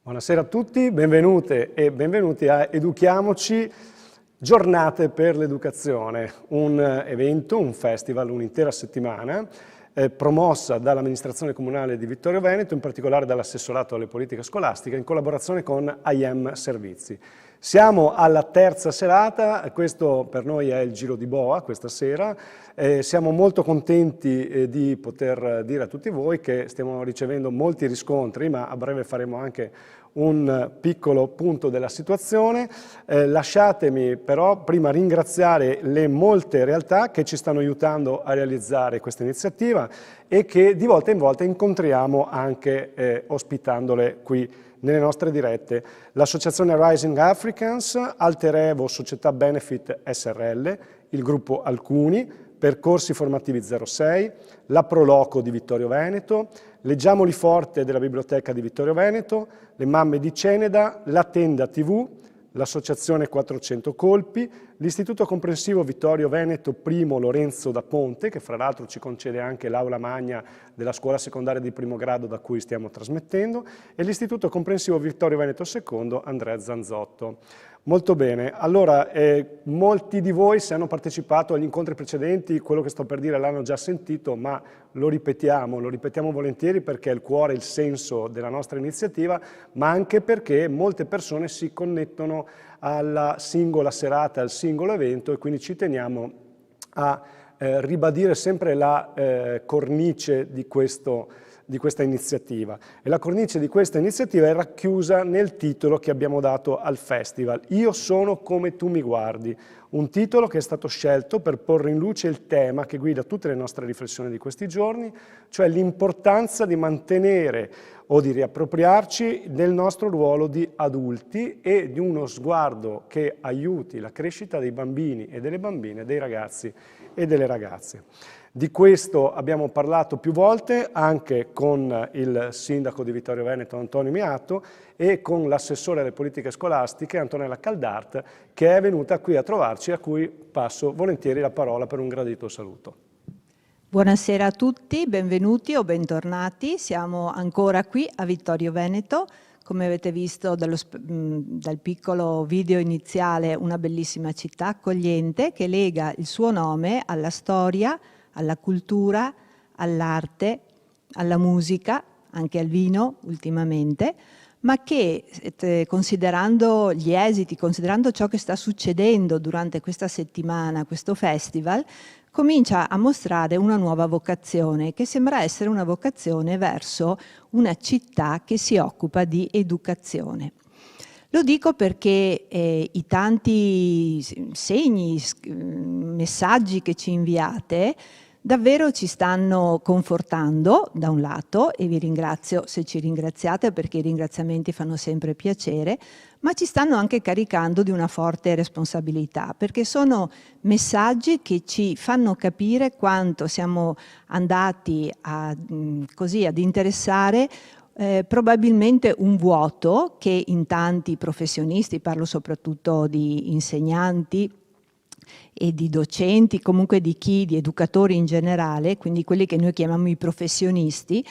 Buonasera a tutti, benvenute e benvenuti a Educhiamoci, Giornate per l'Educazione, un evento, un festival, un'intera settimana promossa dall'amministrazione comunale di Vittorio Veneto, in particolare dall'assessorato alle politiche scolastiche, in collaborazione con IM Servizi. Siamo alla terza serata, questo per noi è il giro di boa questa sera, siamo molto contenti di poter dire a tutti voi che stiamo ricevendo molti riscontri, ma a breve faremo anche un piccolo punto della situazione. Lasciatemi però prima ringraziare le molte realtà che ci stanno aiutando a realizzare questa iniziativa e che di volta in volta incontriamo anche ospitandole qui nelle nostre dirette. L'associazione Rising Africans, Alter Evo Società Benefit SRL, il gruppo Alcuni, Percorsi Formativi 06, la Proloco di Vittorio Veneto, Leggiamoli Forte della Biblioteca di Vittorio Veneto, le Mamme di Ceneda, la Tenda TV, l'Associazione 400 Colpi, l'Istituto Comprensivo Vittorio Veneto I Lorenzo da Ponte, che fra l'altro ci concede anche l'aula magna della scuola secondaria di primo grado da cui stiamo trasmettendo, e l'Istituto Comprensivo Vittorio Veneto II Andrea Zanzotto. Molto bene, allora molti di voi se hanno partecipato agli incontri precedenti, quello che sto per dire l'hanno già sentito, ma lo ripetiamo volentieri perché è il cuore, il senso della nostra iniziativa, ma anche perché molte persone si connettono alla singola serata, al singolo evento, e quindi ci teniamo a ribadire sempre la cornice di questa iniziativa. E la cornice di questa iniziativa è racchiusa nel titolo che abbiamo dato al festival, Io sono come tu mi guardi, un titolo che è stato scelto per porre in luce il tema che guida tutte le nostre riflessioni di questi giorni, cioè l'importanza di mantenere o di riappropriarci del nostro ruolo di adulti e di uno sguardo che aiuti la crescita dei bambini e delle bambine, dei ragazzi e delle ragazze. Di questo abbiamo parlato più volte anche con il sindaco di Vittorio Veneto Antonio Miato e con l'assessore alle politiche scolastiche Antonella Caldart, che è venuta qui a trovarci, a cui passo volentieri la parola per un gradito saluto. Buonasera a tutti, benvenuti o bentornati. Siamo ancora qui a Vittorio Veneto. Come avete visto dal piccolo video iniziale, una bellissima città accogliente che lega il suo nome alla storia, alla cultura, all'arte, alla musica, anche al vino ultimamente, ma che considerando gli esiti, considerando ciò che sta succedendo durante questa settimana, questo festival, comincia a mostrare una nuova vocazione, che sembra essere una vocazione verso una città che si occupa di educazione. Lo dico perché i tanti segni, messaggi che ci inviate davvero ci stanno confortando da un lato, e vi ringrazio se ci ringraziate perché i ringraziamenti fanno sempre piacere, ma ci stanno anche caricando di una forte responsabilità, perché sono messaggi che ci fanno capire quanto siamo andati ad interessare probabilmente un vuoto che in tanti professionisti, parlo soprattutto di insegnanti e di docenti, comunque di educatori in generale, quindi quelli che noi chiamiamo i professionisti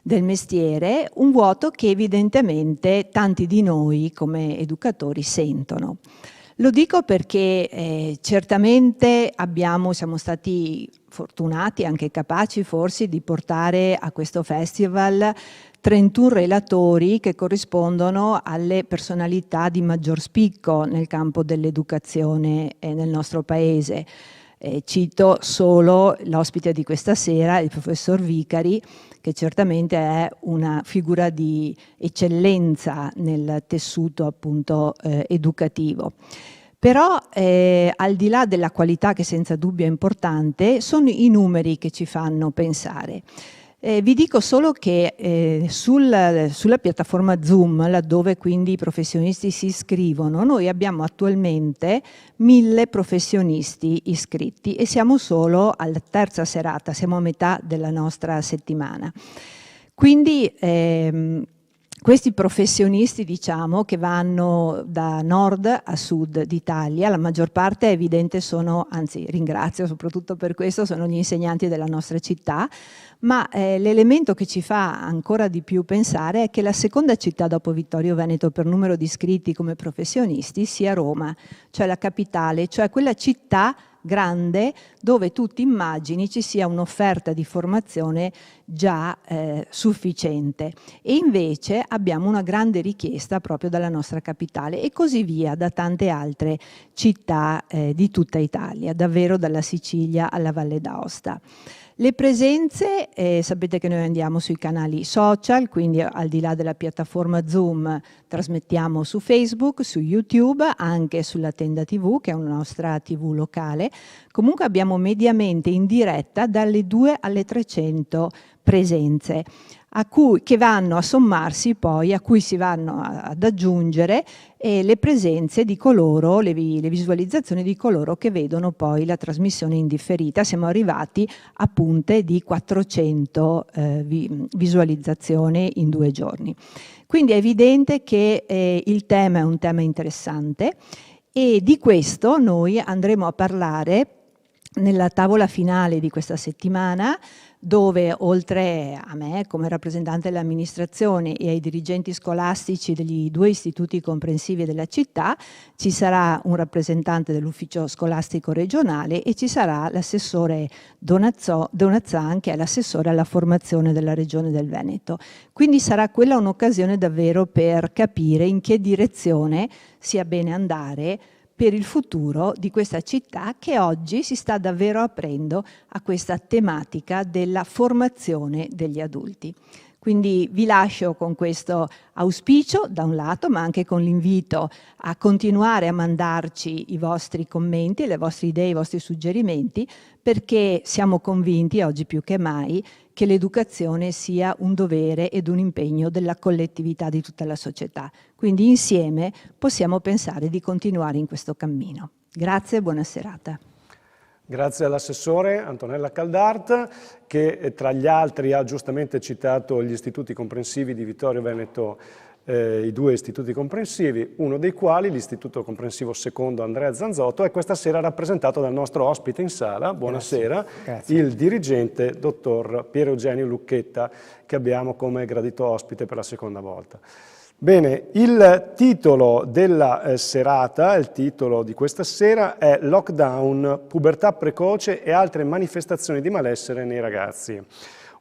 del mestiere, un vuoto che evidentemente tanti di noi come educatori sentono. Lo dico perché certamente siamo stati fortunati, anche capaci forse, di portare a questo festival 31 relatori che corrispondono alle personalità di maggior spicco nel campo dell'educazione nel nostro paese. Cito solo l'ospite di questa sera, il professor Vicari, che certamente è una figura di eccellenza nel tessuto appunto educativo. Però al di là della qualità, che senza dubbio è importante, sono i numeri che ci fanno pensare. Vi dico solo che sulla piattaforma Zoom, laddove quindi i professionisti si iscrivono, noi abbiamo attualmente 1000 professionisti iscritti e siamo solo alla terza serata, siamo a metà della nostra settimana. Quindi questi professionisti, diciamo, che vanno da nord a sud d'Italia, la maggior parte è evidente sono, anzi ringrazio soprattutto per questo, sono gli insegnanti della nostra città, ma l'elemento che ci fa ancora di più pensare è che la seconda città dopo Vittorio Veneto per numero di iscritti come professionisti sia Roma, cioè la capitale, cioè quella città grande dove tu ti immagini ci sia un'offerta di formazione già sufficiente, e invece abbiamo una grande richiesta proprio dalla nostra capitale, e così via da tante altre città di tutta Italia, davvero dalla Sicilia alla Valle d'Aosta. Le presenze, sapete che noi andiamo sui canali social, quindi al di là della piattaforma Zoom trasmettiamo su Facebook, su YouTube, anche sulla Tenda TV, che è una nostra TV locale. Comunque abbiamo mediamente in diretta dalle 2 alle 300 presenze, che vanno a sommarsi poi, a cui si vanno ad aggiungere le presenze di coloro, le visualizzazioni di coloro che vedono poi la trasmissione in differita. Siamo arrivati a punte di 400 visualizzazioni in 2 giorni. Quindi è evidente che il tema è un tema interessante, e di questo noi andremo a parlare nella tavola finale di questa settimana, dove oltre a me come rappresentante dell'amministrazione e ai dirigenti scolastici degli 2 istituti comprensivi della città, ci sarà un rappresentante dell'ufficio scolastico regionale e ci sarà l'assessore Donazzan, che è l'assessore alla formazione della Regione del Veneto. Quindi sarà quella un'occasione davvero per capire in che direzione sia bene andare per il futuro di questa città, che oggi si sta davvero aprendo a questa tematica della formazione degli adulti. Quindi vi lascio con questo auspicio da un lato, ma anche con l'invito a continuare a mandarci i vostri commenti, le vostre idee, i vostri suggerimenti, perché siamo convinti oggi più che mai che l'educazione sia un dovere ed un impegno della collettività di tutta la società. Quindi insieme possiamo pensare di continuare in questo cammino. Grazie e buona serata. Grazie all'assessore Antonella Caldart, che tra gli altri ha giustamente citato gli istituti comprensivi di Vittorio Veneto, i 2 istituti comprensivi, uno dei quali, l'istituto comprensivo secondo Andrea Zanzotto, è questa sera rappresentato dal nostro ospite in sala. Buonasera. Grazie. Il dirigente dottor Piero Eugenio Lucchetta, che abbiamo come gradito ospite per la seconda volta. Bene, il titolo della serata, il titolo di questa sera è Lockdown, pubertà precoce e altre manifestazioni di malessere nei ragazzi.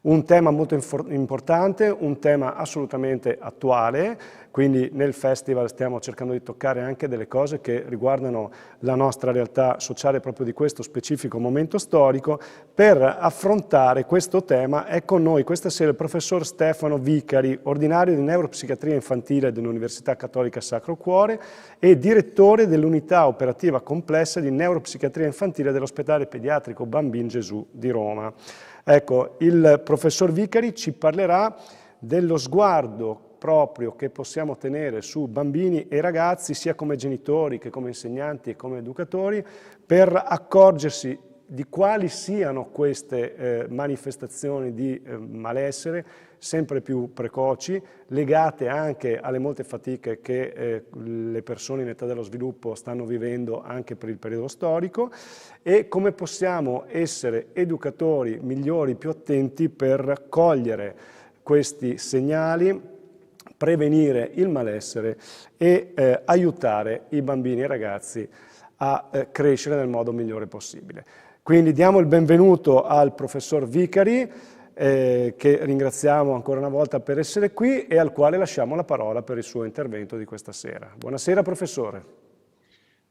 Un tema molto importante, un tema assolutamente attuale, quindi nel festival stiamo cercando di toccare anche delle cose che riguardano la nostra realtà sociale proprio di questo specifico momento storico. Per affrontare questo tema è con noi questa sera il professor Stefano Vicari, ordinario di neuropsichiatria infantile dell'Università Cattolica Sacro Cuore e direttore dell'unità operativa complessa di neuropsichiatria infantile dell'ospedale pediatrico Bambin Gesù di Roma. Ecco, il professor Vicari ci parlerà dello sguardo proprio che possiamo tenere su bambini e ragazzi, sia come genitori che come insegnanti e come educatori, per accorgersi di quali siano queste manifestazioni di malessere sempre più precoci, legate anche alle molte fatiche che le persone in età dello sviluppo stanno vivendo anche per il periodo storico, e come possiamo essere educatori migliori, più attenti per cogliere questi segnali, prevenire il malessere e aiutare i bambini e i ragazzi a crescere nel modo migliore possibile. Quindi diamo il benvenuto al professor Vicari, che ringraziamo ancora una volta per essere qui e al quale lasciamo la parola per il suo intervento di questa sera. Buonasera professore.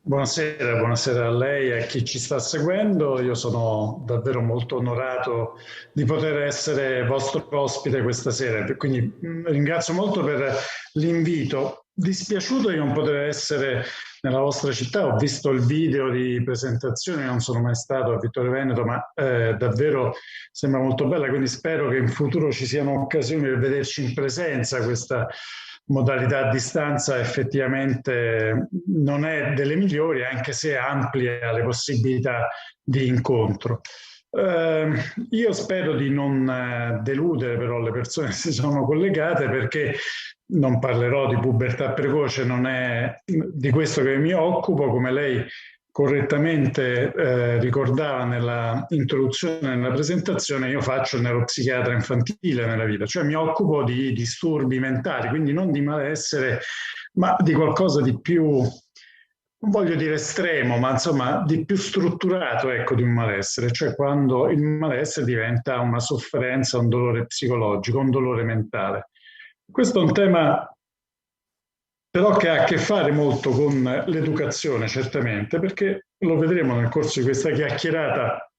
Buonasera, buonasera a lei e a chi ci sta seguendo. Io sono davvero molto onorato di poter essere vostro ospite questa sera, quindi ringrazio molto per l'invito. Dispiaciuto di non poter essere nella vostra città, ho visto il video di presentazione, non sono mai stato a Vittorio Veneto, ma davvero sembra molto bella, quindi spero che in futuro ci siano occasioni per vederci in presenza. Questa modalità a distanza effettivamente non è delle migliori, anche se amplia le possibilità di incontro. Io spero di non deludere però le persone che si sono collegate, perché non parlerò di pubertà precoce, non è di questo che mi occupo, come lei correttamente ricordava nella introduzione, nella presentazione. Io faccio il neuropsichiatra infantile nella vita, cioè mi occupo di disturbi mentali, quindi non di malessere, ma di qualcosa di più, non voglio dire estremo, ma insomma di più strutturato, ecco, di un malessere, cioè quando il malessere diventa una sofferenza, un dolore psicologico, un dolore mentale. Questo è un tema però che ha a che fare molto con l'educazione, certamente, perché lo vedremo nel corso di questa chiacchierata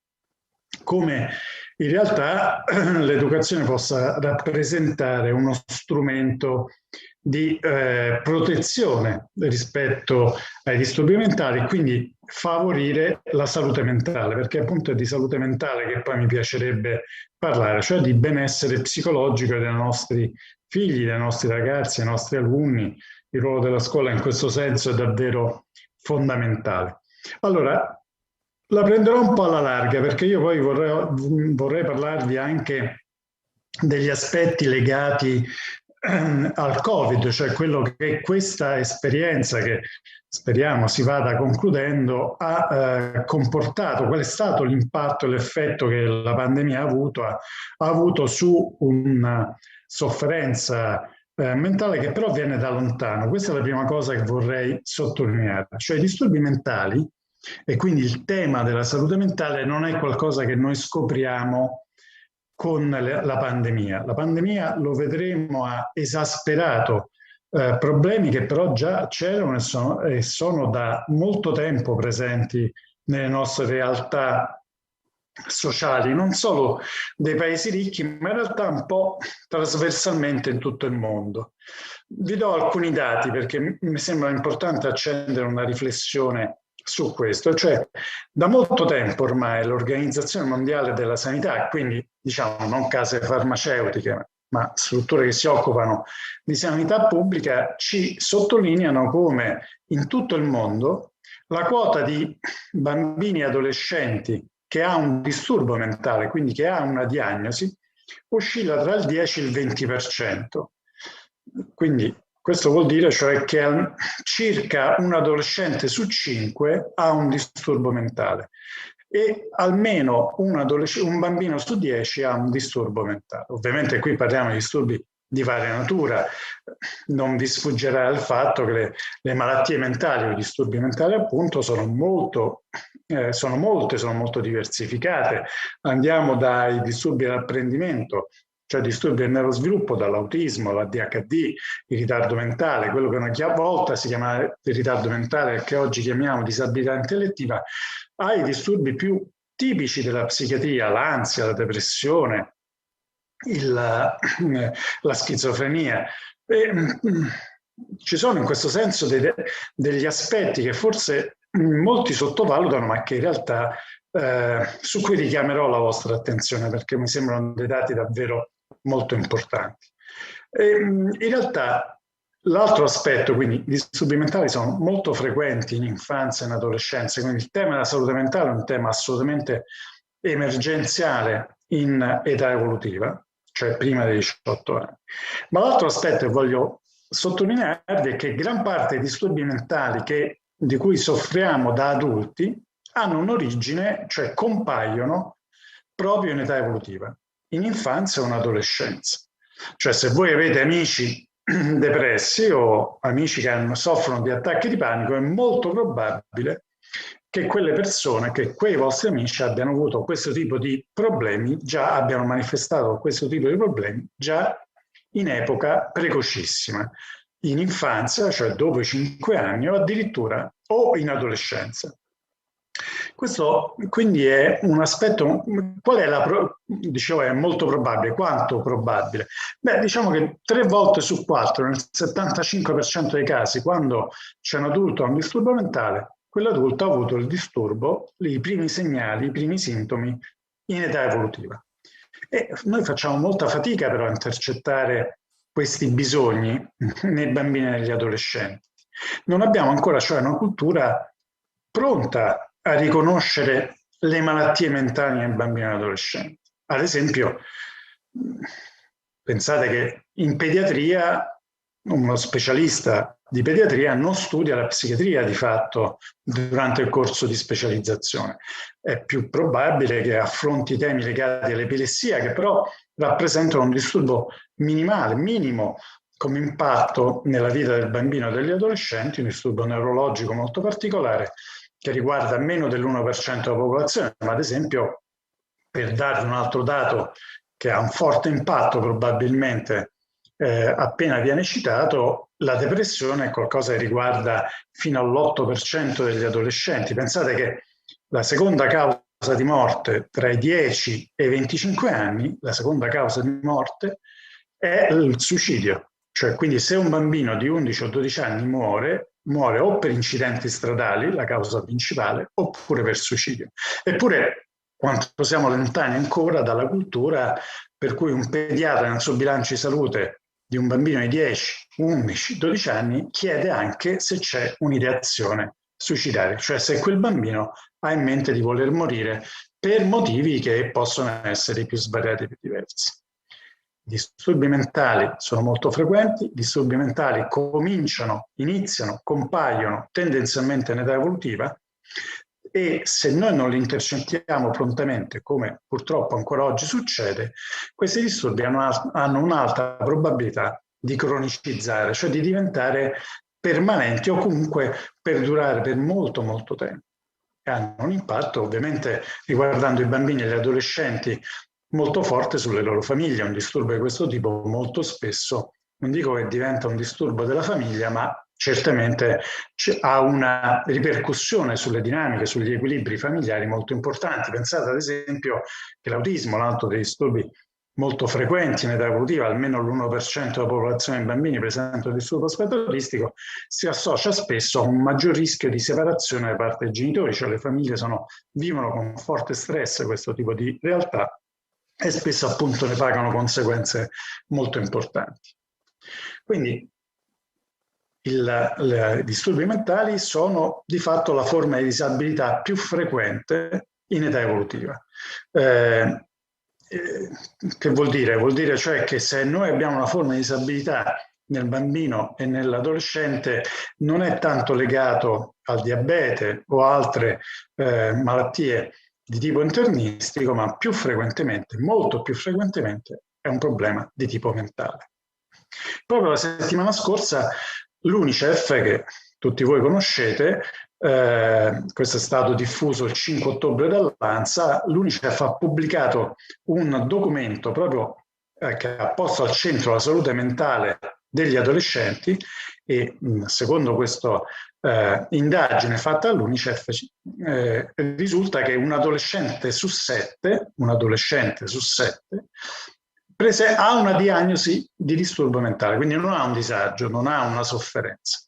come in realtà l'educazione possa rappresentare uno strumento di protezione rispetto ai disturbi mentali e quindi favorire la salute mentale, perché appunto è di salute mentale che poi mi piacerebbe parlare, cioè di benessere psicologico dei nostri figli, dei nostri ragazzi, dei nostri alunni. Il ruolo della scuola in questo senso è davvero fondamentale. Allora, la prenderò un po' alla larga perché io poi vorrei parlarvi anche degli aspetti legati al Covid, cioè quello che questa esperienza, che speriamo si vada concludendo, ha comportato, qual è stato l'impatto e l'effetto che la pandemia ha avuto su una sofferenza mentale che però viene da lontano. Questa è la prima cosa che vorrei sottolineare, cioè i disturbi mentali e quindi il tema della salute mentale non è qualcosa che noi scopriamo con la pandemia. La pandemia, lo vedremo, ha esasperato problemi che però già c'erano e sono da molto tempo presenti nelle nostre realtà sociali, non solo dei paesi ricchi, ma in realtà un po' trasversalmente in tutto il mondo. Vi do alcuni dati perché mi sembra importante accendere una riflessione su questo, cioè da molto tempo ormai l'Organizzazione Mondiale della Sanità, quindi diciamo non case farmaceutiche, ma strutture che si occupano di sanità pubblica, ci sottolineano come in tutto il mondo la quota di bambini e adolescenti che ha un disturbo mentale, quindi che ha una diagnosi, oscilla tra il 10 e il 20%. Quindi questo vuol dire cioè che circa un adolescente su 5 ha un disturbo mentale e almeno un bambino su 10 ha un disturbo mentale. Ovviamente qui parliamo di disturbi di varia natura, non vi sfuggirà il fatto che le malattie mentali o i disturbi mentali appunto sono molto diversificate. Andiamo dai disturbi dell'apprendimento, cioè disturbi del neurosviluppo, dall'autismo all'ADHD, il ritardo mentale, quello che una volta si chiamava il ritardo mentale, che oggi chiamiamo disabilità intellettiva, ai disturbi più tipici della psichiatria, l'ansia, la depressione, la schizofrenia. Ci sono in questo senso degli aspetti che forse molti sottovalutano, ma che in realtà su cui richiamerò la vostra attenzione perché mi sembrano dei dati davvero molto importanti. In realtà l'altro aspetto, quindi i disturbi mentali sono molto frequenti in infanzia e in adolescenza, quindi il tema della salute mentale è un tema assolutamente emergenziale in età evolutiva, cioè prima dei 18 anni. Ma l'altro aspetto che voglio sottolinearvi è che gran parte dei disturbi mentali di cui soffriamo da adulti hanno un'origine, cioè compaiono proprio in età evolutiva, in infanzia o in adolescenza. Cioè se voi avete amici depressi o amici che soffrono di attacchi di panico, è molto probabile che quelle persone, che quei vostri amici abbiano avuto questo tipo di problemi, già abbiano manifestato questo tipo di problemi già in epoca precocissima, in infanzia, cioè dopo i 5 anni o addirittura o in adolescenza. Questo quindi è un aspetto, qual è dicevo, è molto probabile, quanto probabile? Beh, diciamo che 3 volte su 4, nel 75% dei casi, quando c'è un adulto con un disturbo mentale, quell'adulto ha avuto il disturbo, i primi segnali, i primi sintomi in età evolutiva. E noi facciamo molta fatica però a intercettare questi bisogni nei bambini e negli adolescenti. Non abbiamo ancora, cioè, una cultura pronta a riconoscere le malattie mentali nei bambini e adolescenti. Ad esempio, pensate che in pediatria uno specialista di pediatria non studia la psichiatria di fatto durante il corso di specializzazione. È più probabile che affronti temi legati all'epilessia, che però rappresentano un disturbo minimale, minimo come impatto nella vita del bambino e degli adolescenti, un disturbo neurologico molto particolare che riguarda meno dell'1% della popolazione, ma ad esempio, per darvi un altro dato che ha un forte impatto probabilmente appena viene citato, la depressione è qualcosa che riguarda fino all'8% degli adolescenti. Pensate che la seconda causa di morte tra i 10 e i 25 anni, la seconda causa di morte è il suicidio. Cioè, quindi se un bambino di 11 o 12 anni muore o per incidenti stradali, la causa principale, oppure per suicidio. Eppure, quanto siamo lontani ancora dalla cultura per cui un pediatra nel suo bilancio di salute di un bambino di 10, 11, 12 anni chiede anche se c'è un'ideazione suicidaria, cioè se quel bambino ha in mente di voler morire per motivi che possono essere più svariati e più diversi. I disturbi mentali sono molto frequenti, i disturbi mentali iniziano, compaiono tendenzialmente in età evolutiva e se noi non li intercettiamo prontamente, come purtroppo ancora oggi succede, questi disturbi hanno un'alta probabilità di cronicizzare, cioè di diventare permanenti o comunque perdurare per molto molto tempo. E hanno un impatto ovviamente riguardando i bambini e gli adolescenti molto forte sulle loro famiglie. Un disturbo di questo tipo molto spesso, non dico che diventa un disturbo della famiglia, ma certamente ha una ripercussione sulle dinamiche, sugli equilibri familiari molto importanti. Pensate ad esempio che l'autismo, un altro dei disturbi molto frequenti in età evolutiva, almeno l'1% della popolazione dei bambini presenta un disturbo spettro autistico, si associa spesso a un maggior rischio di separazione da parte dei genitori, cioè le famiglie vivono con forte stress questo tipo di realtà e spesso appunto ne pagano conseguenze molto importanti. Quindi i disturbi mentali sono di fatto la forma di disabilità più frequente in età evolutiva. Che vuol dire? Vuol dire cioè che se noi abbiamo una forma di disabilità nel bambino e nell'adolescente non è tanto legato al diabete o altre malattie di tipo internistico, ma più frequentemente, molto più frequentemente, è un problema di tipo mentale. Proprio la settimana scorsa l'UNICEF, che tutti voi conoscete, questo è stato diffuso il 5 ottobre dall'ANSA, l'UNICEF ha pubblicato un documento proprio che ha posto al centro la salute mentale degli adolescenti e secondo questa indagine fatta all'UNICEF risulta che un adolescente su sette ha una diagnosi di disturbo mentale, quindi non ha un disagio, non ha una sofferenza,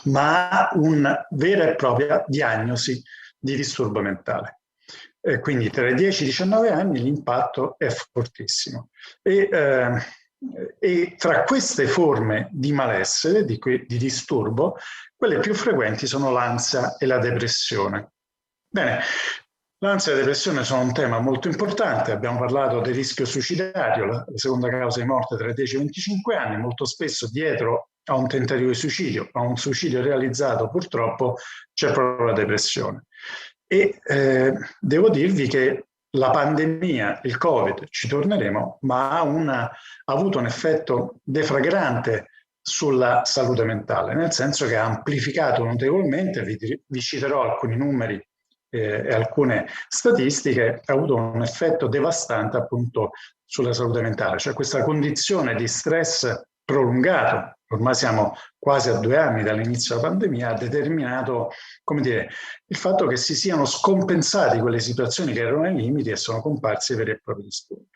ma ha una vera e propria diagnosi di disturbo mentale. Quindi tra i 10 e i 19 anni l'impatto è fortissimo. E tra queste forme di malessere, di disturbo, quelle più frequenti sono l'ansia e la depressione. Bene, l'ansia e la depressione sono un tema molto importante, abbiamo parlato del rischio suicidario, la seconda causa di morte tra i 10 e i 25 anni, molto spesso dietro a un tentativo di suicidio, a un suicidio realizzato purtroppo c'è proprio la depressione. E devo dirvi che la pandemia, il Covid, ci torneremo, ma ha avuto un effetto deflagrante sulla salute mentale, nel senso che ha amplificato notevolmente, vi citerò alcuni numeri e alcune statistiche, ha avuto un effetto devastante appunto sulla salute mentale, cioè questa condizione di stress prolungato, ormai siamo quasi a 2 anni dall'inizio della pandemia, ha determinato, come dire, il fatto che si siano scompensati quelle situazioni che erano ai limiti e sono comparsi veri e propri disturbi.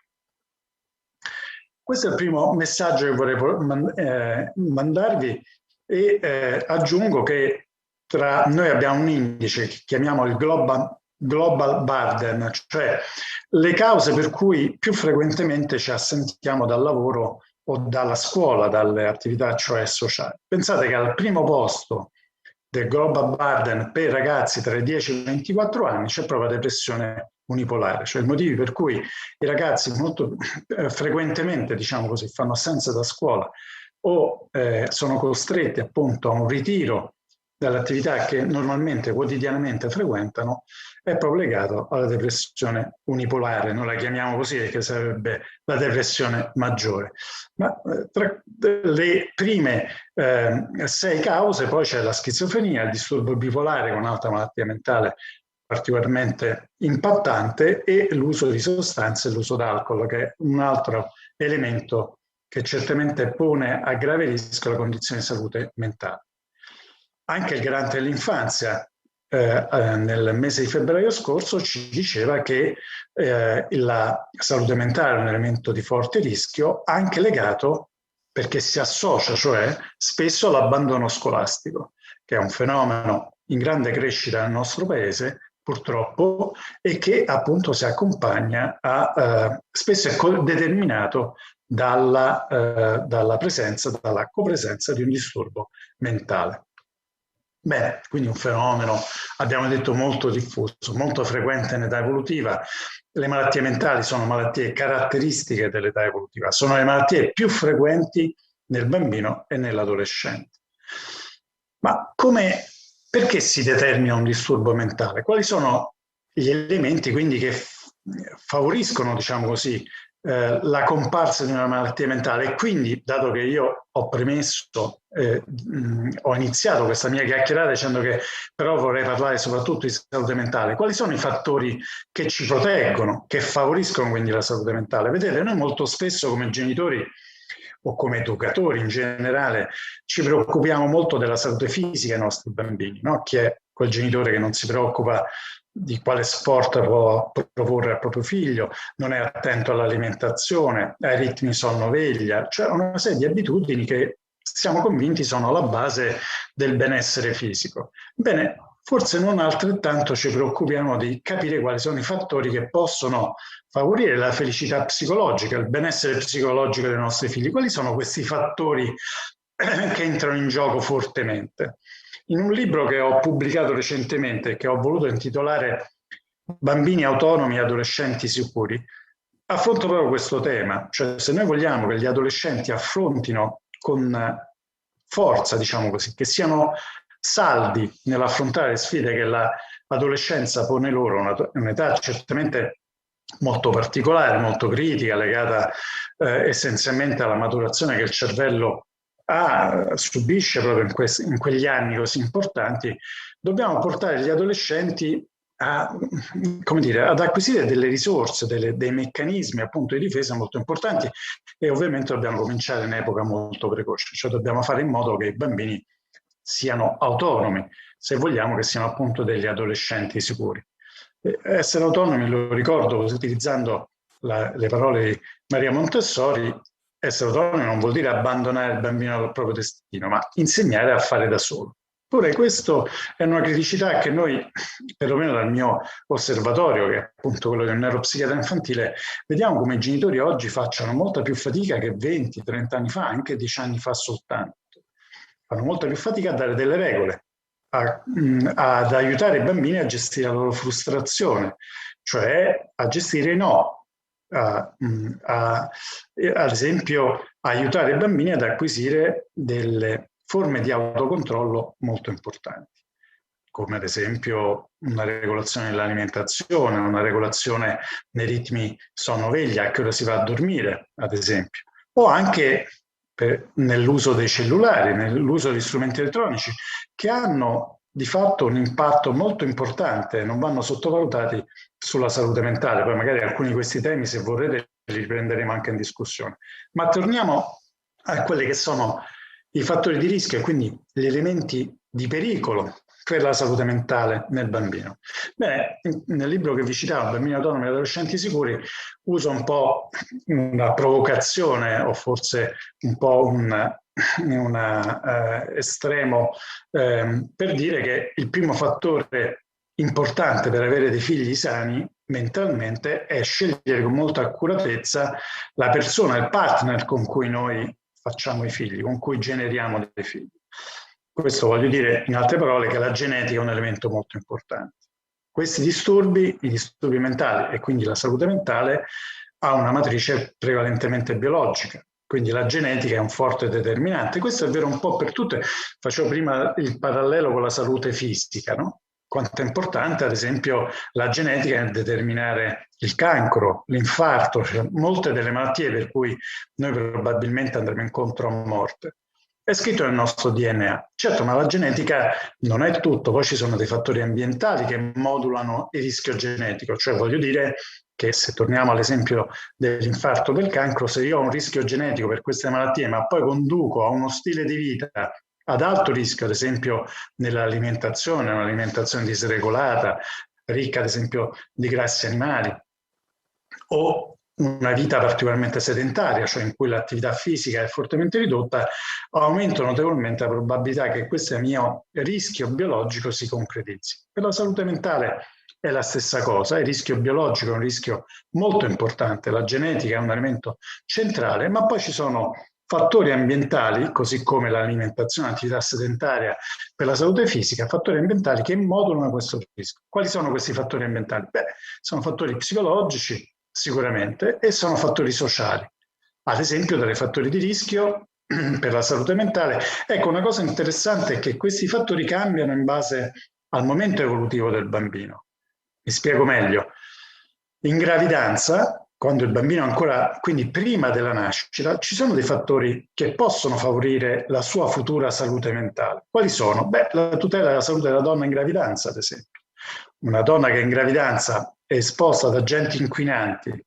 Questo è il primo messaggio che vorrei mandarvi e aggiungo che noi abbiamo un indice che chiamiamo il global burden, cioè le cause per cui più frequentemente ci assentiamo dal lavoro o dalla scuola, dalle attività cioè sociali. Pensate che al primo posto del global burden per ragazzi tra i 10 e i 24 anni c'è proprio la depressione unipolare, cioè i motivi per cui i ragazzi molto frequentemente, diciamo così, fanno assenza da scuola o sono costretti appunto a un ritiro dall'attività che normalmente, quotidianamente frequentano, è proprio legato alla depressione unipolare. Noi la chiamiamo così perché sarebbe la depressione maggiore. Ma tra le prime 6 cause poi c'è la schizofrenia, il disturbo bipolare con alta malattia mentale particolarmente impattante, e l'uso di sostanze, l'uso d'alcol, che è un altro elemento che certamente pone a grave rischio la condizione di salute mentale. Anche il Garante dell'infanzia nel mese di febbraio scorso ci diceva che la salute mentale è un elemento di forte rischio, anche legato, perché si associa cioè spesso all'abbandono scolastico, che è un fenomeno in grande crescita nel nostro paese, purtroppo, e che appunto si accompagna spesso è determinato dalla copresenza di un disturbo mentale. Bene, quindi un fenomeno, abbiamo detto, molto diffuso, molto frequente in età evolutiva. Le malattie mentali sono malattie caratteristiche dell'età evolutiva, sono le malattie più frequenti nel bambino e nell'adolescente. Ma perché si determina un disturbo mentale? Quali sono gli elementi quindi che favoriscono, diciamo così, la comparsa di una malattia mentale? E quindi, dato che io ho premesso, ho iniziato questa mia chiacchierata dicendo che però vorrei parlare soprattutto di salute mentale, quali sono i fattori che ci proteggono, che favoriscono quindi la salute mentale? Vedete, noi molto spesso come genitori o come educatori in generale ci preoccupiamo molto della salute fisica dei nostri bambini, no? Chi è quel genitore che non si preoccupa di quale sport può proporre al proprio figlio, non è attento all'alimentazione, ai ritmi sonno-veglia, cioè una serie di abitudini che siamo convinti sono la base del benessere fisico. Bene, forse non altrettanto ci preoccupiamo di capire quali sono i fattori che possono favorire la felicità psicologica, il benessere psicologico dei nostri figli. Quali sono questi fattori che entrano in gioco fortemente? In un libro che ho pubblicato recentemente e che ho voluto intitolare Bambini autonomi e adolescenti sicuri, affronto proprio questo tema, cioè se noi vogliamo che gli adolescenti affrontino con forza, diciamo così, che siano saldi nell'affrontare le sfide che l'adolescenza pone loro, un'età certamente molto particolare, molto critica, legata essenzialmente alla maturazione che il cervello subisce proprio in quegli anni così importanti, dobbiamo portare gli adolescenti ad acquisire delle risorse, dei meccanismi appunto di difesa molto importanti, e ovviamente dobbiamo cominciare in epoca molto precoce, cioè dobbiamo fare in modo che i bambini siano autonomi, se vogliamo che siano appunto degli adolescenti sicuri. Essere autonomi, lo ricordo utilizzando le parole di Maria Montessori, essere autonomi non vuol dire abbandonare il bambino al proprio destino, ma insegnare a fare da solo. Ora, questo è una criticità che noi, perlomeno dal mio osservatorio, che è appunto quello del neuropsichiatra infantile, vediamo come i genitori oggi facciano molta più fatica che 20, 30 anni fa, anche 10 anni fa soltanto. Fanno molta più fatica a dare delle regole, ad aiutare i bambini a gestire la loro frustrazione, cioè a gestire i no, ad esempio aiutare i bambini ad acquisire delle forme di autocontrollo molto importanti, come ad esempio una regolazione dell'alimentazione, una regolazione nei ritmi sonno-veglia, a che ora si va a dormire, ad esempio, o anche nell'uso dei cellulari, nell'uso di strumenti elettronici, che hanno di fatto un impatto molto importante, non vanno sottovalutati sulla salute mentale. Poi magari alcuni di questi temi, se vorrete, li riprenderemo anche in discussione. Ma torniamo a quelli che sono i fattori di rischio e quindi gli elementi di pericolo per la salute mentale nel bambino. Bene, nel libro che vi citavo, Bambini autonomi e adolescenti sicuri, uso un po' una provocazione o forse un po' un estremo per dire che il primo fattore importante per avere dei figli sani mentalmente è scegliere con molta accuratezza la persona, il partner con cui noi facciamo i figli, con cui generiamo dei figli. Questo voglio dire, in altre parole, che la genetica è un elemento molto importante. Questi disturbi, i disturbi mentali e quindi la salute mentale, ha una matrice prevalentemente biologica. Quindi la genetica è un forte determinante. Questo è vero un po' per tutte. Facevo prima il parallelo con la salute fisica, no? Quanto è importante, ad esempio, la genetica nel determinare il cancro, l'infarto, cioè molte delle malattie per cui noi probabilmente andremo incontro a morte. È scritto nel nostro DNA. Certo, ma la genetica non è tutto, poi ci sono dei fattori ambientali che modulano il rischio genetico, cioè voglio dire che se torniamo all'esempio dell'infarto del cancro, se io ho un rischio genetico per queste malattie, ma poi conduco a uno stile di vita ad alto rischio, ad esempio nell'alimentazione, un'alimentazione disregolata, ricca ad esempio di grassi animali, o una vita particolarmente sedentaria, cioè in cui l'attività fisica è fortemente ridotta, aumenta notevolmente la probabilità che questo mio rischio biologico si concretizzi. Per la salute mentale è la stessa cosa, il rischio biologico è un rischio molto importante, la genetica è un elemento centrale, ma poi ci sono fattori ambientali, così come l'alimentazione, l'attività sedentaria per la salute fisica, fattori ambientali che modulano questo rischio. Quali sono questi fattori ambientali? Beh, sono fattori psicologici, sicuramente, e sono fattori sociali. Ad esempio, dei fattori di rischio per la salute mentale. Ecco, una cosa interessante è che questi fattori cambiano in base al momento evolutivo del bambino. Mi spiego meglio. In gravidanza, quando il bambino è ancora, quindi prima della nascita, ci sono dei fattori che possono favorire la sua futura salute mentale. Quali sono? Beh, la tutela della salute della donna in gravidanza, ad esempio. Una donna che in gravidanza è esposta ad agenti inquinanti,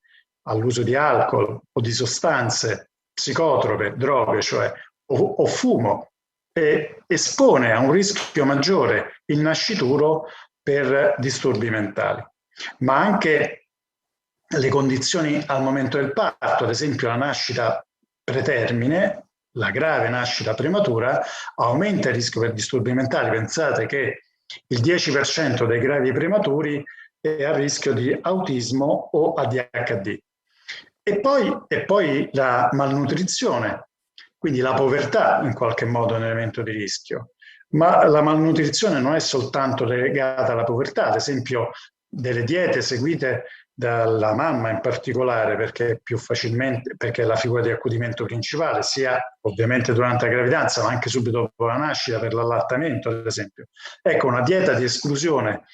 all'uso di alcol o di sostanze psicotrope, droghe, cioè o fumo, e espone a un rischio maggiore il nascituro per disturbi mentali. Ma anche le condizioni al momento del parto, ad esempio la nascita pretermine, la grave nascita prematura, aumenta il rischio per disturbi mentali. Pensate che il 10% dei gravi prematuri è a rischio di autismo o ADHD. E poi la malnutrizione, quindi la povertà in qualche modo è un elemento di rischio. Ma la malnutrizione non è soltanto legata alla povertà, ad esempio delle diete seguite dalla mamma in particolare, perché più facilmente, perché è la figura di accudimento principale, sia ovviamente durante la gravidanza, ma anche subito dopo la nascita per l'allattamento, ad esempio. Ecco, una dieta di esclusione,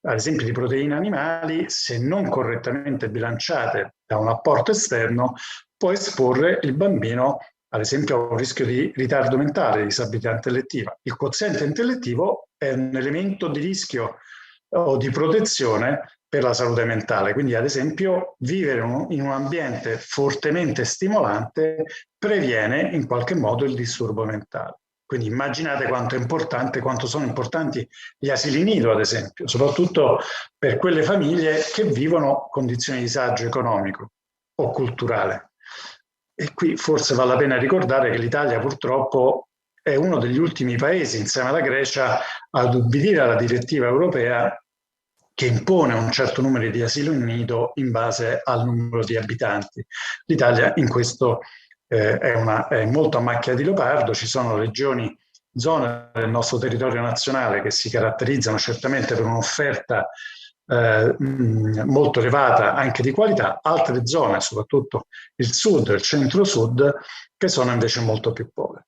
ad esempio di proteine animali, se non correttamente bilanciate da un apporto esterno, può esporre il bambino ad esempio a un rischio di ritardo mentale, di disabilità intellettiva. Il quoziente intellettivo è un elemento di rischio o di protezione per la salute mentale, quindi ad esempio vivere in un ambiente fortemente stimolante previene in qualche modo il disturbo mentale. Quindi immaginate quanto è importante, quanto sono importanti gli asili nido, ad esempio, soprattutto per quelle famiglie che vivono condizioni di disagio economico o culturale. E qui forse vale la pena ricordare che l'Italia purtroppo è uno degli ultimi paesi, insieme alla Grecia, ad ubbidire alla direttiva europea che impone un certo numero di asili nido in base al numero di abitanti. L'Italia in questo è molto a macchia di leopardo, ci sono regioni, zone del nostro territorio nazionale che si caratterizzano certamente per un'offerta molto elevata anche di qualità, altre zone, soprattutto il sud e il centro-sud, che sono invece molto più povere.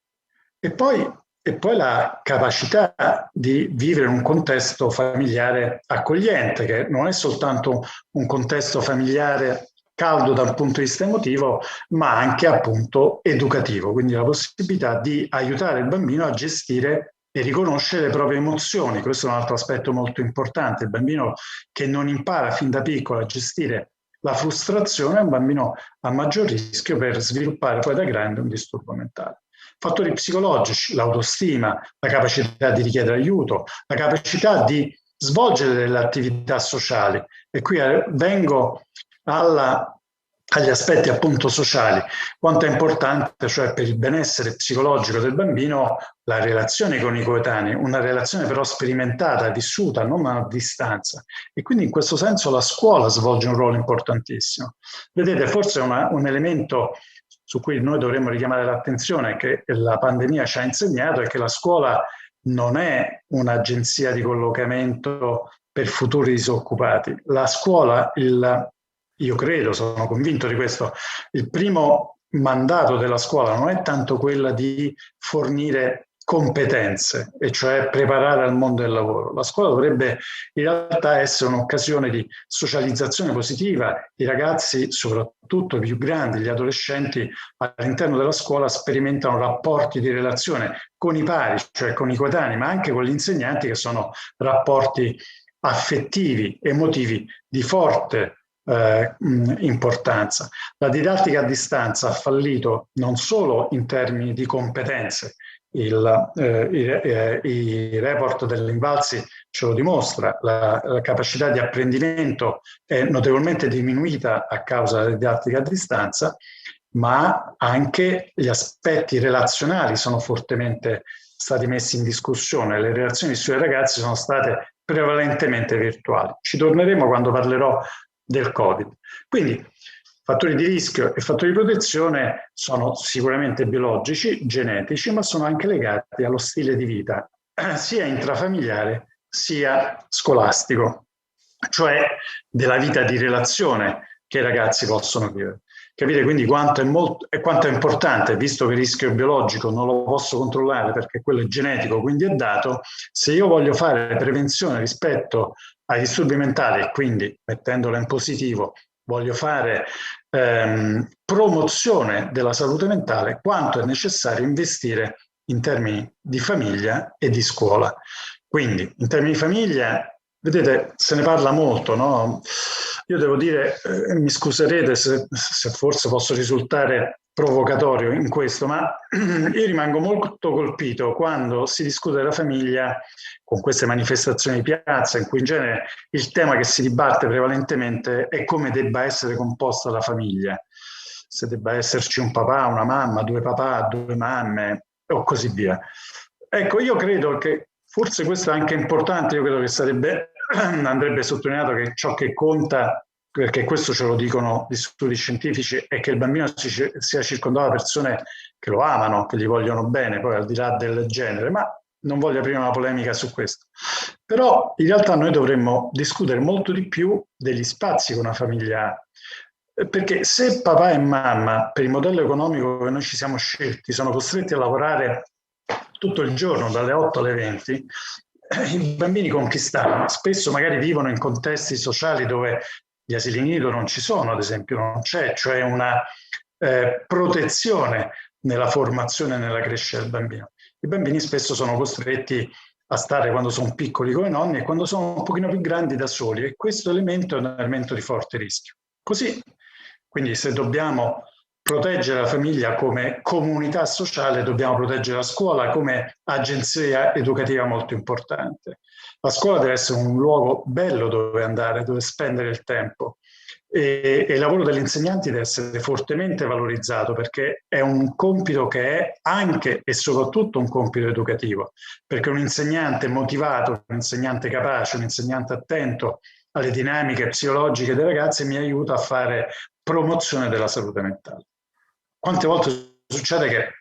E poi la capacità di vivere in un contesto familiare accogliente, che non è soltanto un contesto familiare caldo dal punto di vista emotivo, ma anche appunto educativo, quindi la possibilità di aiutare il bambino a gestire e riconoscere le proprie emozioni. Questo è un altro aspetto molto importante. Il bambino che non impara fin da piccolo a gestire la frustrazione è un bambino a maggior rischio per sviluppare poi da grande un disturbo mentale. Fattori psicologici, l'autostima, la capacità di richiedere aiuto, la capacità di svolgere delle attività sociali. E qui vengo agli aspetti appunto sociali, quanto è importante, cioè per il benessere psicologico del bambino, la relazione con i coetanei, una relazione però sperimentata, vissuta, non a distanza. E quindi in questo senso la scuola svolge un ruolo importantissimo. Vedete, forse un elemento su cui noi dovremmo richiamare l'attenzione, che la pandemia ci ha insegnato, è che la scuola non è un'agenzia di collocamento per futuri disoccupati. La scuola, io credo, sono convinto di questo, il primo mandato della scuola non è tanto quella di fornire competenze, e cioè preparare al mondo del lavoro. La scuola dovrebbe in realtà essere un'occasione di socializzazione positiva. I ragazzi, soprattutto i più grandi, gli adolescenti, all'interno della scuola sperimentano rapporti di relazione con i pari, cioè con i coetanei, ma anche con gli insegnanti, che sono rapporti affettivi, emotivi di forte importanza. La didattica a distanza ha fallito non solo in termini di competenze, i report dell'Invalsi ce lo dimostra, la capacità di apprendimento è notevolmente diminuita a causa della didattica a distanza, ma anche gli aspetti relazionali sono fortemente stati messi in discussione. Le relazioni sui ragazzi sono state prevalentemente virtuali. Ci torneremo quando parlerò del Covid. Quindi fattori di rischio e fattori di protezione sono sicuramente biologici, genetici, ma sono anche legati allo stile di vita, sia intrafamiliare sia scolastico, cioè della vita di relazione che i ragazzi possono vivere. Capire quindi quanto è importante, visto che il rischio biologico non lo posso controllare perché quello è genetico, quindi è dato. Se io voglio fare prevenzione rispetto ai disturbi mentali, e quindi mettendola in positivo voglio fare promozione della salute mentale, quanto è necessario investire in termini di famiglia e di scuola. Quindi in termini di famiglia, vedete, se ne parla molto, no? Io devo dire, mi scuserete se forse posso risultare provocatorio in questo, ma io rimango molto colpito quando si discute della famiglia con queste manifestazioni di piazza, in cui in genere il tema che si dibatte prevalentemente è come debba essere composta la famiglia, se debba esserci un papà, una mamma, due papà, due mamme o così via. Ecco, io credo che forse questo è anche importante, io credo che andrebbe sottolineato che ciò che conta, perché questo ce lo dicono gli studi scientifici, è che il bambino sia circondato da persone che lo amano, che gli vogliono bene, poi al di là del genere, ma non voglio aprire una polemica su questo. Però in realtà noi dovremmo discutere molto di più degli spazi che una famiglia ha, perché se papà e mamma, per il modello economico che noi ci siamo scelti, sono costretti a lavorare tutto il giorno, dalle 8 alle 20, i bambini con chi stanno spesso magari vivono in contesti sociali dove gli asili nido non ci sono, ad esempio, non c'è, cioè una protezione nella formazione e nella crescita del bambino. I bambini spesso sono costretti a stare, quando sono piccoli, con i nonni, e quando sono un pochino più grandi da soli, e questo elemento è un elemento di forte rischio. Così, quindi se dobbiamo proteggere la famiglia come comunità sociale, dobbiamo proteggere la scuola come agenzia educativa molto importante. La scuola deve essere un luogo bello dove andare, dove spendere il tempo, e il lavoro degli insegnanti deve essere fortemente valorizzato, perché è un compito che è anche e soprattutto un compito educativo, perché un insegnante motivato, un insegnante capace, un insegnante attento alle dinamiche psicologiche dei ragazzi mi aiuta a fare promozione della salute mentale. Quante volte succede che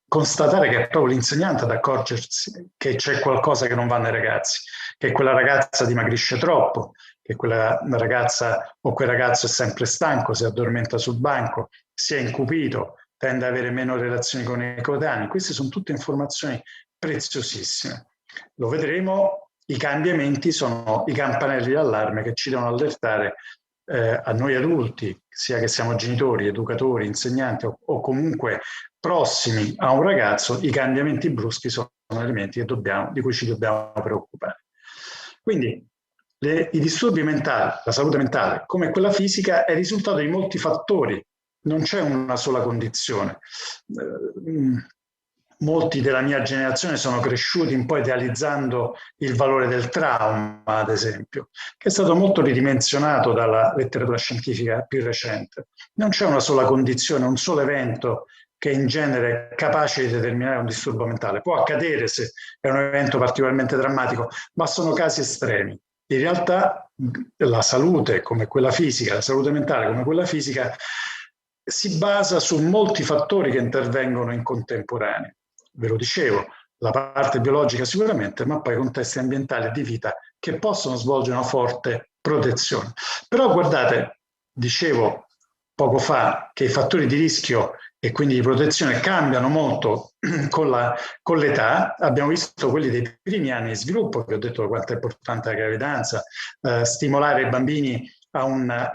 constatare che è proprio l'insegnante ad accorgersi che c'è qualcosa che non va nei ragazzi, che quella ragazza dimagrisce troppo, che quella ragazza o quel ragazzo è sempre stanco, si addormenta sul banco, si è incupito, tende ad avere meno relazioni con i coetanei. Queste sono tutte informazioni preziosissime. Lo vedremo, i cambiamenti sono i campanelli d'allarme che ci devono allertare a noi adulti, sia che siamo genitori, educatori, insegnanti o comunque prossimi a un ragazzo. I cambiamenti bruschi sono elementi di cui ci dobbiamo preoccupare. Quindi i disturbi mentali, la salute mentale, come quella fisica, è il risultato di molti fattori, non c'è una sola condizione. Molti della mia generazione sono cresciuti un po' idealizzando il valore del trauma, ad esempio, che è stato molto ridimensionato dalla letteratura scientifica più recente. Non c'è una sola condizione, un solo evento che in genere è capace di determinare un disturbo mentale. Può accadere se è un evento particolarmente drammatico, ma sono casi estremi. In realtà la salute come quella fisica, la salute mentale come quella fisica, si basa su molti fattori che intervengono in contemporanea. Ve lo dicevo, la parte biologica sicuramente, ma poi contesti ambientali e di vita che possono svolgere una forte protezione. Però guardate, dicevo, poco fa che i fattori di rischio e quindi di protezione cambiano molto con l'età. Abbiamo visto quelli dei primi anni di sviluppo, che ho detto quanto è importante la gravidanza, stimolare i bambini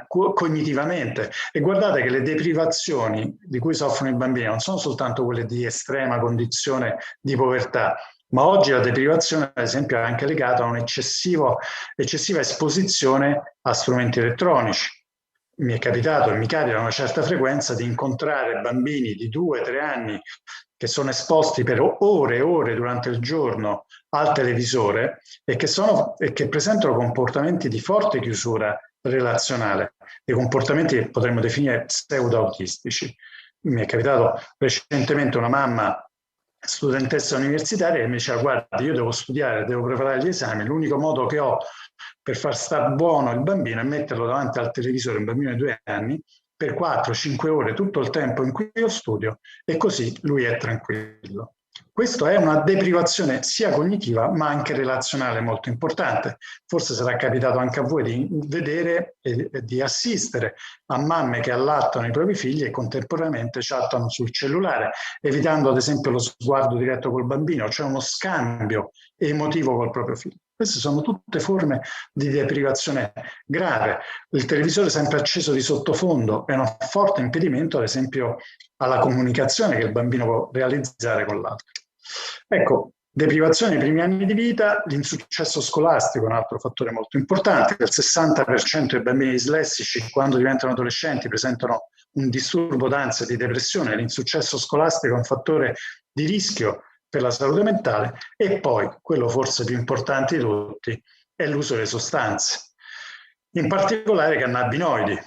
cognitivamente, e guardate che le deprivazioni di cui soffrono i bambini non sono soltanto quelle di estrema condizione di povertà, ma oggi la deprivazione ad esempio è anche legata a un'eccessiva esposizione a strumenti elettronici. Mi è capitato e mi capita a una certa frequenza di incontrare bambini di 2-3 anni che sono esposti per ore e ore durante il giorno al televisore e che presentano comportamenti di forte chiusura relazionale, dei comportamenti che potremmo definire pseudo-autistici. Mi è capitato recentemente una mamma studentessa universitaria che mi diceva: guarda, io devo studiare, devo preparare gli esami, l'unico modo che ho per far star buono il bambino è metterlo davanti al televisore, un bambino di 2 anni, per 4-5 ore tutto il tempo in cui io studio, e così lui è tranquillo. Questo è una deprivazione sia cognitiva ma anche relazionale molto importante. Forse sarà capitato anche a voi di vedere e di assistere a mamme che allattano i propri figli e contemporaneamente chattano sul cellulare, evitando ad esempio lo sguardo diretto col bambino, cioè uno scambio emotivo col proprio figlio. Queste sono tutte forme di deprivazione grave. Il televisore sempre acceso di sottofondo è un forte impedimento, ad esempio, alla comunicazione che il bambino può realizzare con l'altro. Ecco, deprivazione nei primi anni di vita, l'insuccesso scolastico è un altro fattore molto importante. Il 60% dei bambini dislessici, quando diventano adolescenti, presentano un disturbo d'ansia e di depressione. L'insuccesso scolastico è un fattore di rischio per la salute mentale. E poi, quello forse più importante di tutti, è l'uso delle sostanze, in particolare cannabinoidi.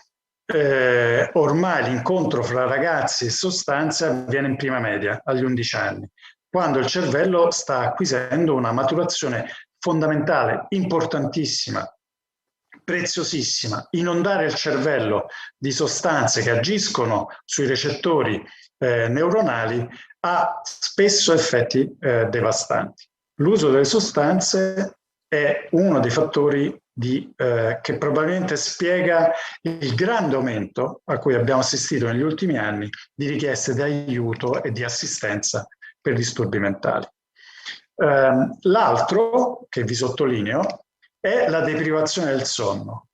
Ormai l'incontro fra ragazzi e sostanze avviene in prima media, agli 11 anni, quando il cervello sta acquisendo una maturazione fondamentale, importantissima, preziosissima. Inondare il cervello di sostanze che agiscono sui recettori neuronali ha spesso effetti devastanti. L'uso delle sostanze è uno dei fattori che probabilmente spiega il grande aumento a cui abbiamo assistito negli ultimi anni di richieste di aiuto e di assistenza per disturbi mentali. L'altro che vi sottolineo è la deprivazione del sonno.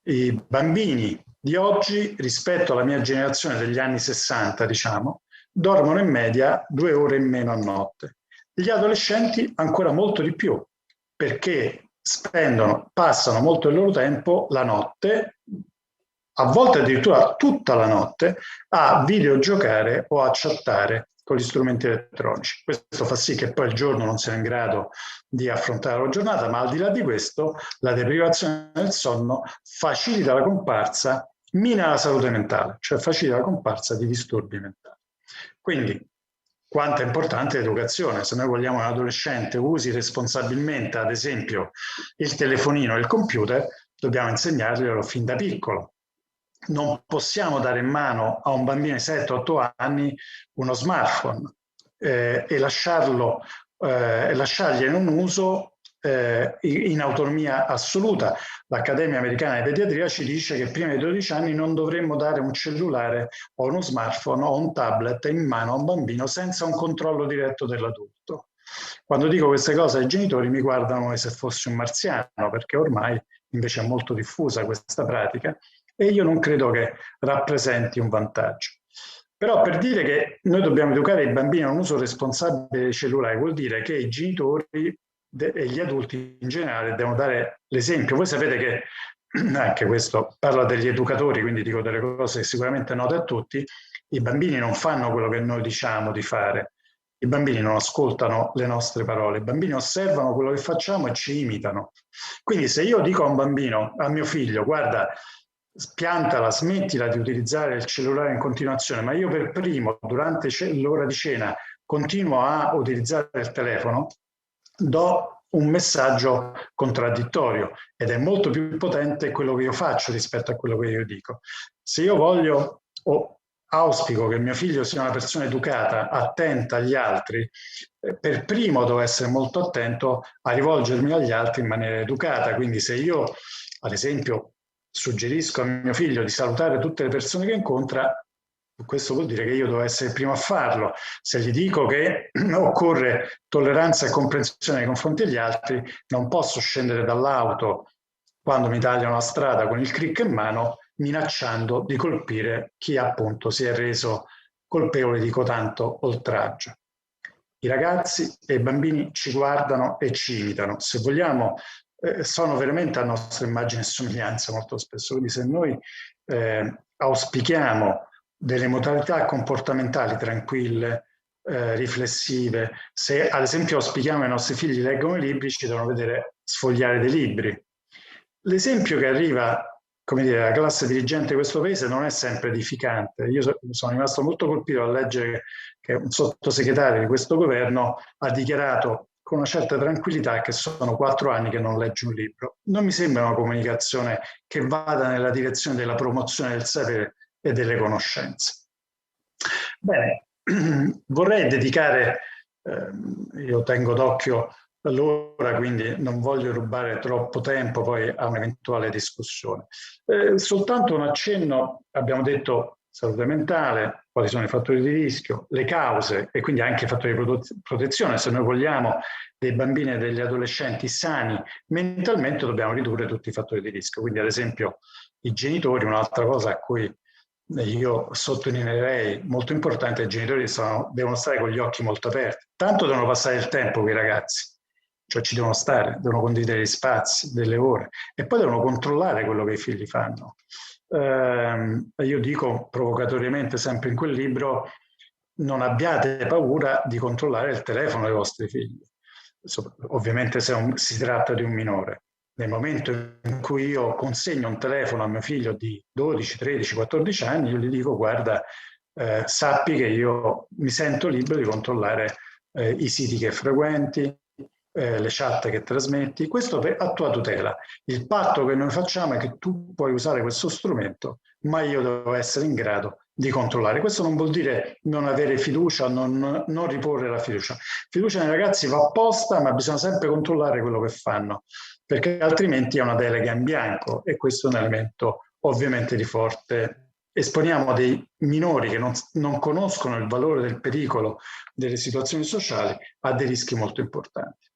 I bambini di oggi, rispetto alla mia generazione degli anni 60, diciamo, dormono in media 2 ore in meno a notte. Gli adolescenti ancora molto di più, perché passano molto il loro tempo la notte, a volte addirittura tutta la notte, a videogiocare o a chattare con gli strumenti elettronici. Questo fa sì che poi il giorno non siano in grado di affrontare la giornata, ma al di là di questo la deprivazione del sonno facilita la comparsa, mina la salute mentale, cioè facilita la comparsa di disturbi mentali. Quindi quanto è importante l'educazione. Se noi vogliamo che un adolescente usi responsabilmente, ad esempio, il telefonino e il computer, dobbiamo insegnarglielo fin da piccolo. Non possiamo dare in mano a un bambino di 7-8 anni uno smartphone e lasciargli in un uso in autonomia assoluta. L'Accademia Americana di Pediatria ci dice che prima dei 12 anni non dovremmo dare un cellulare o uno smartphone o un tablet in mano a un bambino senza un controllo diretto dell'adulto. Quando dico queste cose ai genitori mi guardano come se fossi un marziano, perché ormai invece è molto diffusa questa pratica e io non credo che rappresenti un vantaggio. Però per dire che noi dobbiamo educare i bambini a un uso responsabile dei cellulari vuol dire che i genitori e gli adulti in generale devono dare l'esempio. Voi sapete che, anche questo parla degli educatori, quindi dico delle cose sicuramente note a tutti, i bambini non fanno quello che noi diciamo di fare, i bambini non ascoltano le nostre parole, i bambini osservano quello che facciamo e ci imitano. Quindi se io dico a un bambino, a mio figlio, guarda, piantala, smettila di utilizzare il cellulare in continuazione, ma io per primo, durante l'ora di cena, continuo a utilizzare il telefono, do un messaggio contraddittorio ed è molto più potente quello che io faccio rispetto a quello che io dico. Se io voglio o auspico che mio figlio sia una persona educata, attenta agli altri, per primo devo essere molto attento a rivolgermi agli altri in maniera educata. Quindi se io, ad esempio, suggerisco a mio figlio di salutare tutte le persone che incontra, questo vuol dire che io devo essere il primo a farlo. Se gli dico che occorre tolleranza e comprensione nei confronti degli altri, non posso scendere dall'auto quando mi tagliano la strada con il crick in mano, minacciando di colpire chi appunto si è reso colpevole di cotanto oltraggio. I ragazzi e i bambini ci guardano e ci imitano. Se vogliamo, sono veramente a nostra immagine e somiglianza molto spesso. Quindi se noi auspichiamo delle modalità comportamentali tranquille, riflessive, se ad esempio auspichiamo che i nostri figli leggano i libri, ci devono vedere sfogliare dei libri. L'esempio che arriva, come dire, la classe dirigente di questo paese non è sempre edificante. Io sono rimasto molto colpito a leggere che un sottosegretario di questo governo ha dichiarato con una certa tranquillità che sono 4 anni che non legge un libro. Non mi sembra una comunicazione che vada nella direzione della promozione del sapere e delle conoscenze. Bene, vorrei dedicare, io tengo d'occhio l'ora, quindi non voglio rubare troppo tempo poi a un'eventuale discussione. Soltanto un accenno, abbiamo detto salute mentale, quali sono i fattori di rischio, le cause e quindi anche i fattori di protezione. Se noi vogliamo dei bambini e degli adolescenti sani mentalmente dobbiamo ridurre tutti i fattori di rischio. Quindi ad esempio i genitori, un'altra cosa a cui io sottolineerei molto importante, i genitori devono stare con gli occhi molto aperti. Tanto devono passare il tempo con i ragazzi, cioè ci devono stare, devono condividere gli spazi, delle ore e poi devono controllare quello che i figli fanno. Io dico provocatoriamente sempre in quel libro: non abbiate paura di controllare il telefono dei vostri figli, ovviamente se si tratta di un minore. Nel momento in cui io consegno un telefono a mio figlio di 12, 13, 14 anni, io gli dico: guarda, sappi che io mi sento libero di controllare i siti che frequenti, le chat che trasmetti, questo a tua tutela. Il patto che noi facciamo è che tu puoi usare questo strumento, ma io devo essere in grado di controllare. Questo non vuol dire non avere fiducia, non riporre la fiducia. Fiducia nei ragazzi va posta, ma bisogna sempre controllare quello che fanno, perché altrimenti è una delega in bianco e questo è un elemento ovviamente di forte. Esponiamo dei minori che non conoscono il valore del pericolo delle situazioni sociali a dei rischi molto importanti.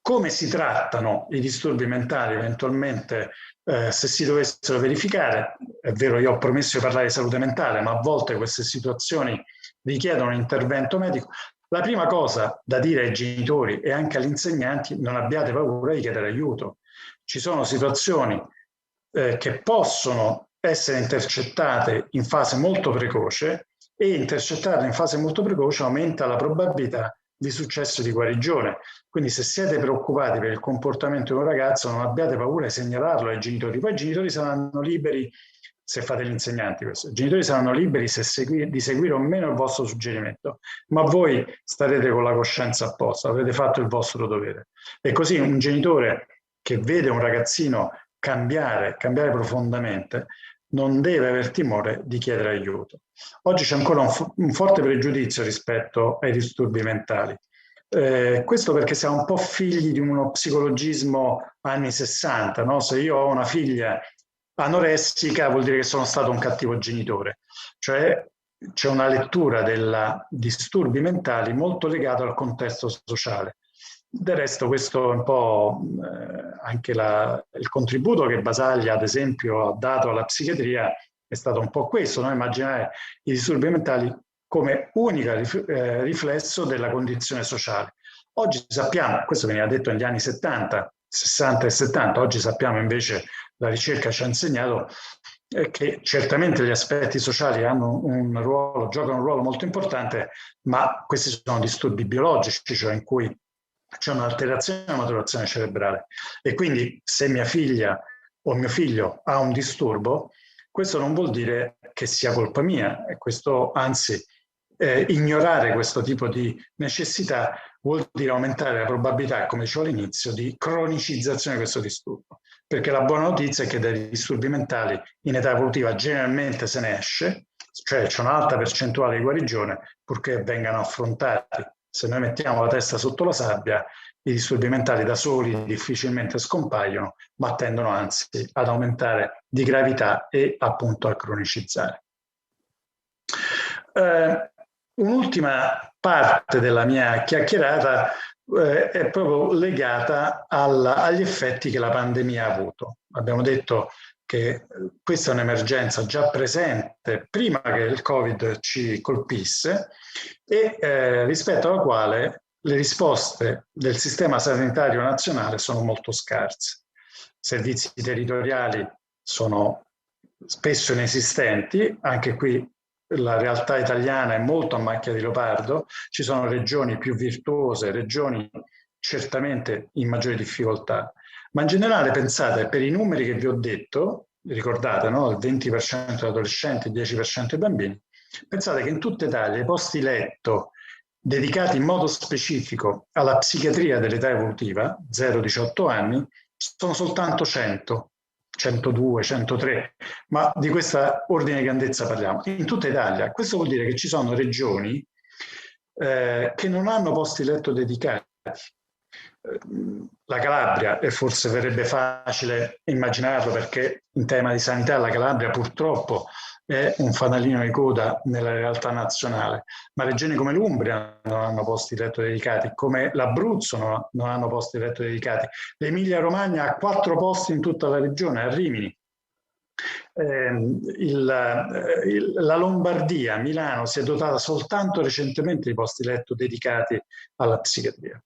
Come si trattano i disturbi mentali eventualmente se si dovessero verificare? È vero, io ho promesso di parlare di salute mentale, ma a volte queste situazioni richiedono un intervento medico. La prima cosa da dire ai genitori e anche agli insegnanti: non abbiate paura di chiedere aiuto. Ci sono situazioni che possono essere intercettate in fase molto precoce e intercettate in fase molto precoce aumenta la probabilità di successo di guarigione. Quindi se siete preoccupati per il comportamento di un ragazzo, non abbiate paura di segnalarlo ai genitori. Poi i genitori saranno liberi, se fate gli insegnanti questo, i genitori saranno liberi di seguire o meno il vostro suggerimento, ma voi starete con la coscienza a posto, avrete fatto il vostro dovere. E così un genitore che vede un ragazzino cambiare profondamente non deve aver timore di chiedere aiuto. Oggi c'è ancora un forte pregiudizio rispetto ai disturbi mentali. Questo perché siamo un po' figli di uno psicologismo anni 60, no? Se io ho una figlia anoressica vuol dire che sono stato un cattivo genitore. Cioè c'è una lettura dei disturbi mentali molto legata al contesto sociale. Del resto questo è un po' anche il contributo che Basaglia ad esempio ha dato alla psichiatria è stato un po' questo, no? Immaginare i disturbi mentali come unico riflesso della condizione sociale. Oggi sappiamo, questo veniva detto negli anni 70, 60 e 70, oggi sappiamo invece, la ricerca ci ha insegnato che certamente gli aspetti sociali giocano un ruolo molto importante, ma questi sono disturbi biologici, cioè in cui c'è un'alterazione della maturazione cerebrale e quindi se mia figlia o mio figlio ha un disturbo, questo non vuol dire che sia colpa mia, e questo anzi ignorare questo tipo di necessità vuol dire aumentare la probabilità, come dicevo all'inizio, di cronicizzazione di questo disturbo, perché la buona notizia è che dai disturbi mentali in età evolutiva generalmente se ne esce, cioè c'è un'alta percentuale di guarigione purché vengano affrontati Se noi mettiamo la testa sotto la sabbia, i disturbi mentali da soli difficilmente scompaiono, ma tendono anzi ad aumentare di gravità e appunto a cronicizzare. Un'ultima parte della mia chiacchierata è proprio legata agli effetti che la pandemia ha avuto. Abbiamo detto che questa è un'emergenza già presente prima che il Covid ci colpisse e rispetto alla quale le risposte del sistema sanitario nazionale sono molto scarse. Servizi territoriali sono spesso inesistenti, anche qui la realtà italiana è molto a macchia di leopardo, ci sono regioni più virtuose, regioni certamente in maggiore difficoltà, ma in generale pensate, per i numeri che vi ho detto, ricordate, no? Il 20% degli adolescenti, il 10% dei bambini, pensate che in tutta Italia i posti letto dedicati in modo specifico alla psichiatria dell'età evolutiva, 0-18 anni, sono soltanto 100. 102, 103, ma di questa ordine di grandezza parliamo. In tutta Italia, questo vuol dire che ci sono regioni che non hanno posti letto dedicati. La Calabria, e forse verrebbe facile immaginarlo perché in tema di sanità la Calabria purtroppo è un fanalino di coda nella realtà nazionale, ma regioni come l'Umbria non hanno posti letto dedicati, come l'Abruzzo non hanno posti letto dedicati, l'Emilia Romagna ha 4 posti in tutta la regione, a Rimini. La Lombardia, Milano, si è dotata soltanto recentemente di posti letto dedicati alla psichiatria.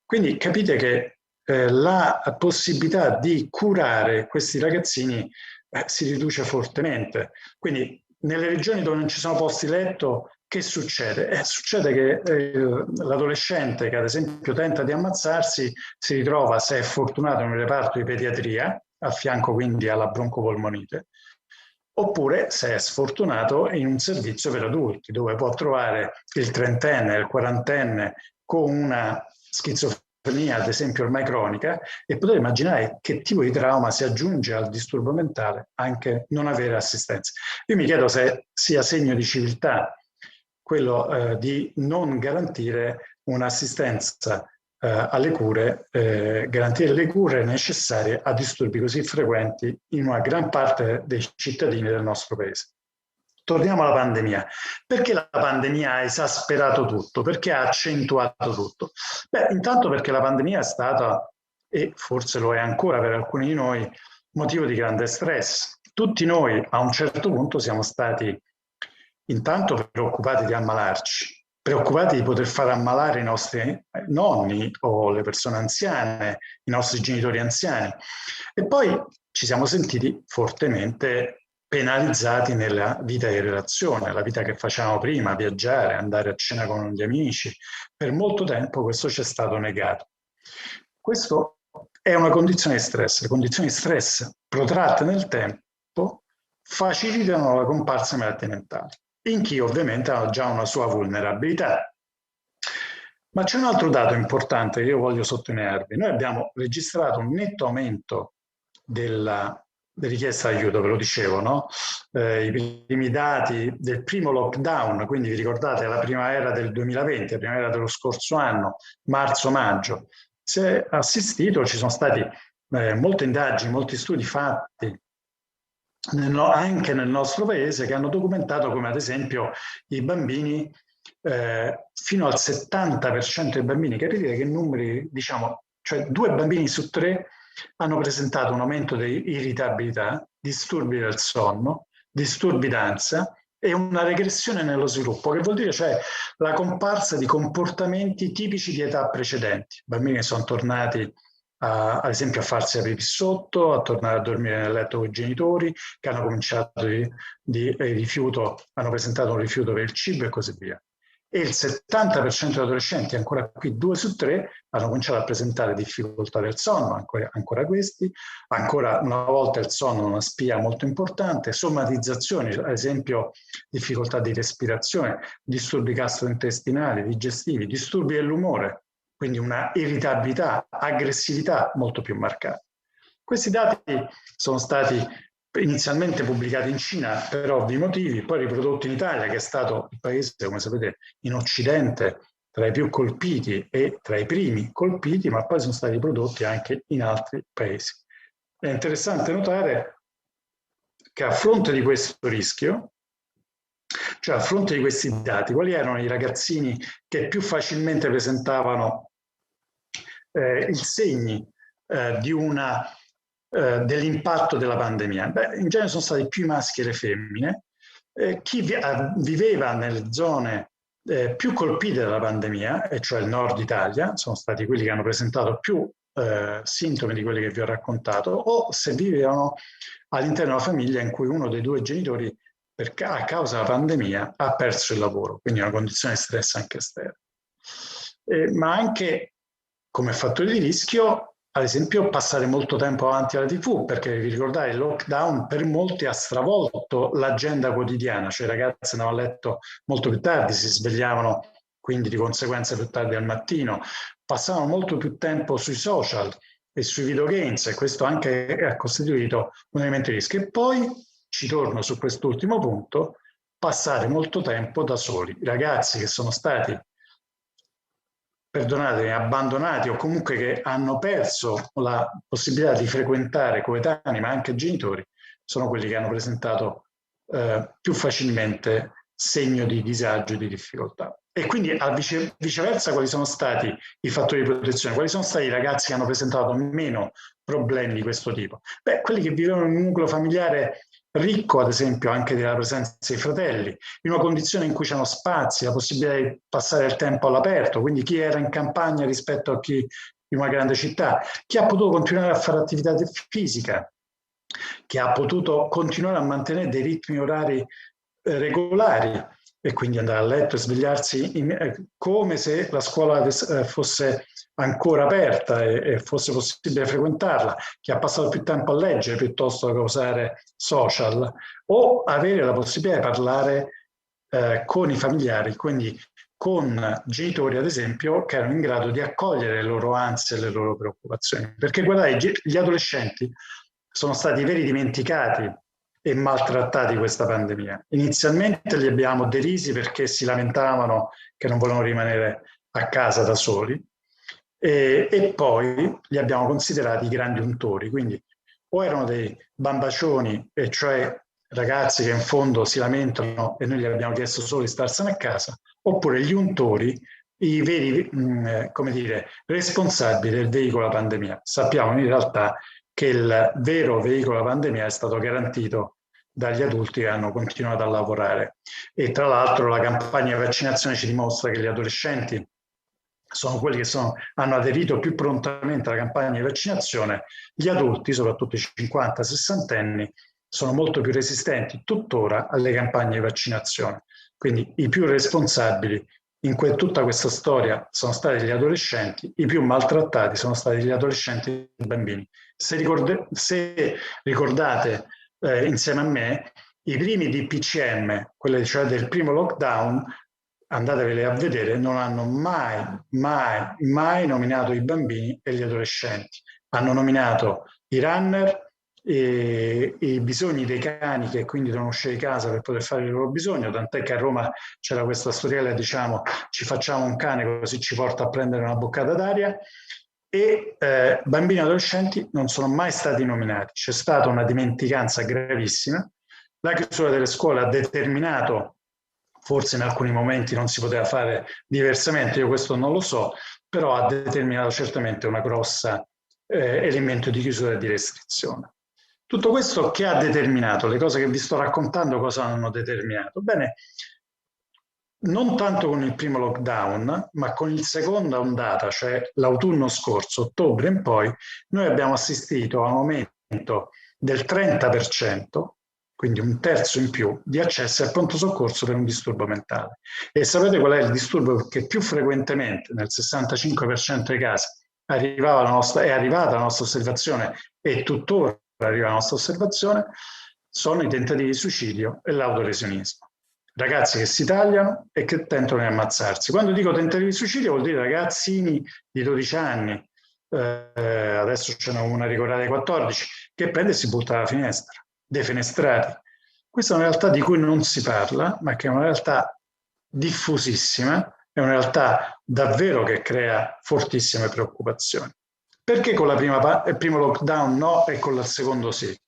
Quindi capite che la possibilità di curare questi ragazzini si riduce fortemente. Quindi nelle regioni dove non ci sono posti letto, che succede? Succede che l'adolescente che ad esempio tenta di ammazzarsi si ritrova, se è fortunato, in un reparto di pediatria, a fianco quindi alla broncopolmonite, oppure, se è sfortunato, in un servizio per adulti, dove può trovare il trentenne, il quarantenne con una schizofrenia, ad esempio ormai cronica, e potete immaginare che tipo di trauma si aggiunge al disturbo mentale anche non avere assistenza. Io mi chiedo se sia segno di civiltà quello di non garantire un'assistenza alle cure, garantire le cure necessarie a disturbi così frequenti in una gran parte dei cittadini del nostro paese. Torniamo alla pandemia. Perché la pandemia ha esasperato tutto? Perché ha accentuato tutto? Beh, intanto perché la pandemia è stata, e forse lo è ancora per alcuni di noi, motivo di grande stress. Tutti noi a un certo punto siamo stati intanto preoccupati di ammalarci, preoccupati di poter far ammalare i nostri nonni o le persone anziane, i nostri genitori anziani. E poi ci siamo sentiti fortemente penalizzati nella vita di relazione, la vita che facevamo prima, viaggiare, andare a cena con gli amici. Per molto tempo questo ci è stato negato. Questo è una condizione di stress. Le condizioni di stress protratte nel tempo facilitano la comparsa di malattie mentali, in chi ovviamente ha già una sua vulnerabilità. Ma c'è un altro dato importante che io voglio sottolinearvi. Noi abbiamo registrato un netto aumento della richiesta d'aiuto, ve lo dicevo, no? I primi dati del primo lockdown, quindi vi ricordate la primavera del 2020, la primavera dello scorso anno, marzo-maggio, si è assistito, ci sono stati molte indagini, molti studi fatti anche nel nostro paese che hanno documentato come ad esempio i bambini, fino al 70% dei bambini, capite che numeri, diciamo, cioè 2 bambini su 3 hanno presentato un aumento di irritabilità, disturbi del sonno, disturbi d'ansia e una regressione nello sviluppo, che vuol dire cioè la comparsa di comportamenti tipici di età precedenti. I bambini sono tornati ad esempio a farsi la pipì sotto, a tornare a dormire nel letto con i genitori, che hanno cominciato hanno presentato un rifiuto per il cibo e così via. E il 70% degli adolescenti, ancora qui 2 su 3, hanno cominciato a presentare difficoltà del sonno, ancora questi, ancora una volta il sonno è una spia molto importante, somatizzazioni, ad esempio difficoltà di respirazione, disturbi gastrointestinali, digestivi, disturbi dell'umore, quindi una irritabilità, aggressività molto più marcata. Questi dati sono stati inizialmente pubblicati in Cina per ovvi motivi, poi riprodotti in Italia, che è stato il paese, come sapete, in Occidente tra i più colpiti e tra i primi colpiti, ma poi sono stati prodotti anche in altri paesi. È interessante notare che a fronte di questo rischio, cioè a fronte di questi dati, quali erano i ragazzini che più facilmente presentavano i segni dell'impatto della pandemia? Beh, in genere sono stati più i maschi e le femmine. Chi viveva nelle zone più colpite dalla pandemia, e cioè il nord Italia, sono stati quelli che hanno presentato più sintomi di quelli che vi ho raccontato, o se vivevano all'interno della famiglia in cui uno dei due genitori a causa della pandemia ha perso il lavoro, quindi una condizione di stress anche esterna. Ma anche come fattore di rischio, ad esempio, passare molto tempo avanti alla TV, perché vi ricordate, il lockdown per molti ha stravolto l'agenda quotidiana, cioè i ragazzi andavano a letto molto più tardi, si svegliavano quindi di conseguenza più tardi al mattino, passavano molto più tempo sui social e sui videogames, e questo anche ha costituito un elemento di rischio. E poi, ci torno su quest'ultimo punto, passare molto tempo da soli. I ragazzi che sono stati, perdonatemi, abbandonati o comunque che hanno perso la possibilità di frequentare coetanei, ma anche genitori, sono quelli che hanno presentato più facilmente segno di disagio e di difficoltà. E quindi viceversa, quali sono stati i fattori di protezione? Quali sono stati i ragazzi che hanno presentato meno problemi di questo tipo? Beh, quelli che vivevano in un nucleo familiare ricco, ad esempio, anche della presenza dei fratelli, in una condizione in cui c'erano spazi, la possibilità di passare il tempo all'aperto, quindi chi era in campagna rispetto a chi in una grande città, chi ha potuto continuare a fare attività fisica, chi ha potuto continuare a mantenere dei ritmi orari regolari e quindi andare a letto e svegliarsi come se la scuola fosse ancora aperta e fosse possibile frequentarla, chi ha passato più tempo a leggere piuttosto che usare social, o avere la possibilità di parlare con i familiari, quindi con genitori ad esempio che erano in grado di accogliere le loro ansie e le loro preoccupazioni. Perché guardate, gli adolescenti sono stati veri dimenticati e maltrattati questa pandemia. Inizialmente li abbiamo derisi perché si lamentavano che non volevano rimanere a casa da soli, e poi li abbiamo considerati i grandi untori, quindi o erano dei bambacioni, e cioè ragazzi che in fondo si lamentano e noi gli abbiamo chiesto solo di starsene a casa, oppure gli untori, i veri come dire, responsabili del veicolo della pandemia. Sappiamo in realtà che il vero veicolo della pandemia è stato garantito dagli adulti che hanno continuato a lavorare. E tra l'altro la campagna di vaccinazione ci dimostra che gli adolescenti sono quelli che hanno aderito più prontamente alla campagna di vaccinazione. Gli adulti, soprattutto i 50-60 anni, sono molto più resistenti tuttora alle campagne di vaccinazione. Quindi i più responsabili in tutta questa storia sono stati gli adolescenti, i più maltrattati sono stati gli adolescenti e i bambini. Se ricordate insieme a me, i primi DPCM, quelli cioè del primo lockdown, andatevele a vedere, non hanno mai nominato i bambini e gli adolescenti. Hanno nominato i runner, i bisogni dei cani che quindi devono uscire di casa per poter fare il loro bisogno, tant'è che a Roma c'era questa storiella, diciamo, ci facciamo un cane così ci porta a prendere una boccata d'aria, e bambini e adolescenti non sono mai stati nominati. C'è stata una dimenticanza gravissima, la chiusura delle scuole ha determinato, forse in alcuni momenti non si poteva fare diversamente, io questo non lo so, però ha determinato certamente una grossa elemento di chiusura e di restrizione. Tutto questo che ha determinato? Le cose che vi sto raccontando cosa hanno determinato? Bene, non tanto con il primo lockdown, ma con il seconda ondata, cioè l'autunno scorso, ottobre in poi, noi abbiamo assistito a un aumento del 30%, quindi un terzo in più, di accessi al pronto soccorso per un disturbo mentale. E sapete qual è il disturbo che più frequentemente, nel 65% dei casi, è arrivata alla nostra osservazione e tuttora arriva alla nostra osservazione? Sono i tentativi di suicidio e l'autolesionismo. Ragazzi che si tagliano e che tentano di ammazzarsi. Quando dico tentativi di suicidio vuol dire ragazzini di 12 anni, adesso ce n'è una ricordata di 14, che prende e si butta dalla finestra, defenestrati. Questa è una realtà di cui non si parla, ma che è una realtà diffusissima, è una realtà davvero che crea fortissime preoccupazioni. Perché con il primo lockdown no e con il secondo sì?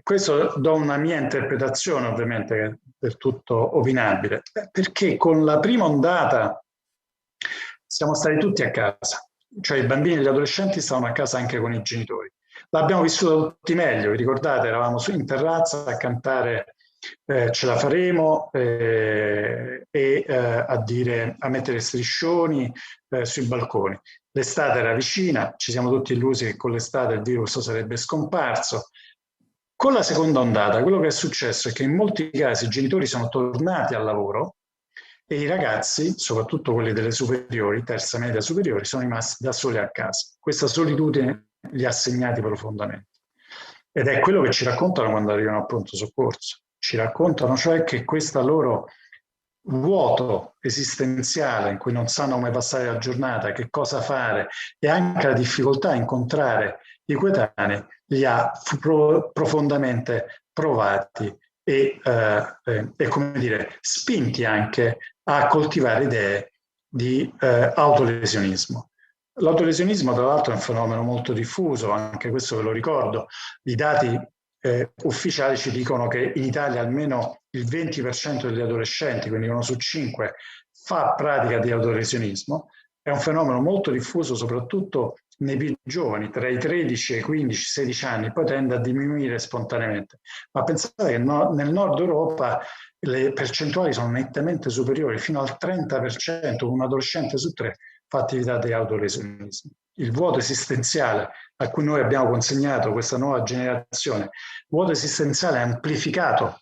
Questo do una mia interpretazione, ovviamente, che è del tutto opinabile. Perché con la prima ondata siamo stati tutti a casa, cioè i bambini e gli adolescenti stavano a casa anche con i genitori. L'abbiamo vissuto tutti meglio, vi ricordate? Eravamo su in terrazza a cantare ce la faremo a mettere striscioni sui balconi. L'estate era vicina, ci siamo tutti illusi che con l'estate il virus sarebbe scomparso. Con la seconda ondata quello che è successo è che in molti casi i genitori sono tornati al lavoro e i ragazzi, soprattutto quelli delle superiori, terza media superiori, sono rimasti da soli a casa. Questa solitudine li ha segnati profondamente. Ed è quello che ci raccontano quando arrivano al pronto soccorso. Ci raccontano cioè che questo loro vuoto esistenziale in cui non sanno come passare la giornata, che cosa fare e anche la difficoltà a incontrare i coetanei li ha profondamente provati e come dire, spinti anche a coltivare idee di autolesionismo. L'autolesionismo, tra l'altro, è un fenomeno molto diffuso, anche questo ve lo ricordo. I dati ufficiali ci dicono che in Italia almeno il 20% degli adolescenti, quindi 1 su 5, fa pratica di autolesionismo. È un fenomeno molto diffuso soprattutto nei più giovani, tra i 13 e i 15, 16 anni, poi tende a diminuire spontaneamente. Ma pensate che nel nord Europa le percentuali sono nettamente superiori, fino al 30%, un adolescente su 3 fa attività di autolesionismo. Il vuoto esistenziale a cui noi abbiamo consegnato questa nuova generazione, vuoto esistenziale amplificato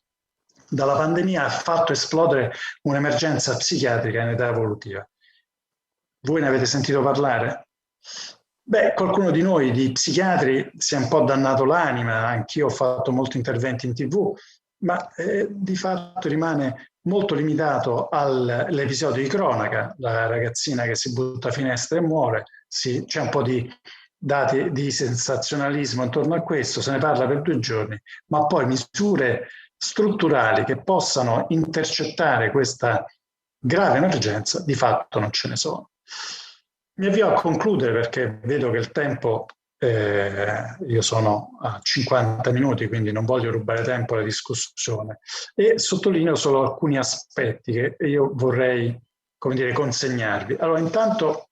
dalla pandemia, ha fatto esplodere un'emergenza psichiatrica in età evolutiva. Voi ne avete sentito parlare? Qualcuno di noi di psichiatri si è un po' dannato l'anima, anch'io ho fatto molti interventi in TV, ma di fatto rimane molto limitato all'episodio di cronaca, la ragazzina che si butta a finestra e muore, c'è un po' di dati di sensazionalismo intorno a questo, se ne parla per 2 giorni, ma poi misure strutturali che possano intercettare questa grave emergenza di fatto non ce ne sono. Mi avvio a concludere perché vedo che il tempo, io sono a 50 minuti, quindi non voglio rubare tempo alla discussione, e sottolineo solo alcuni aspetti che io vorrei, come dire, consegnarvi. Allora, intanto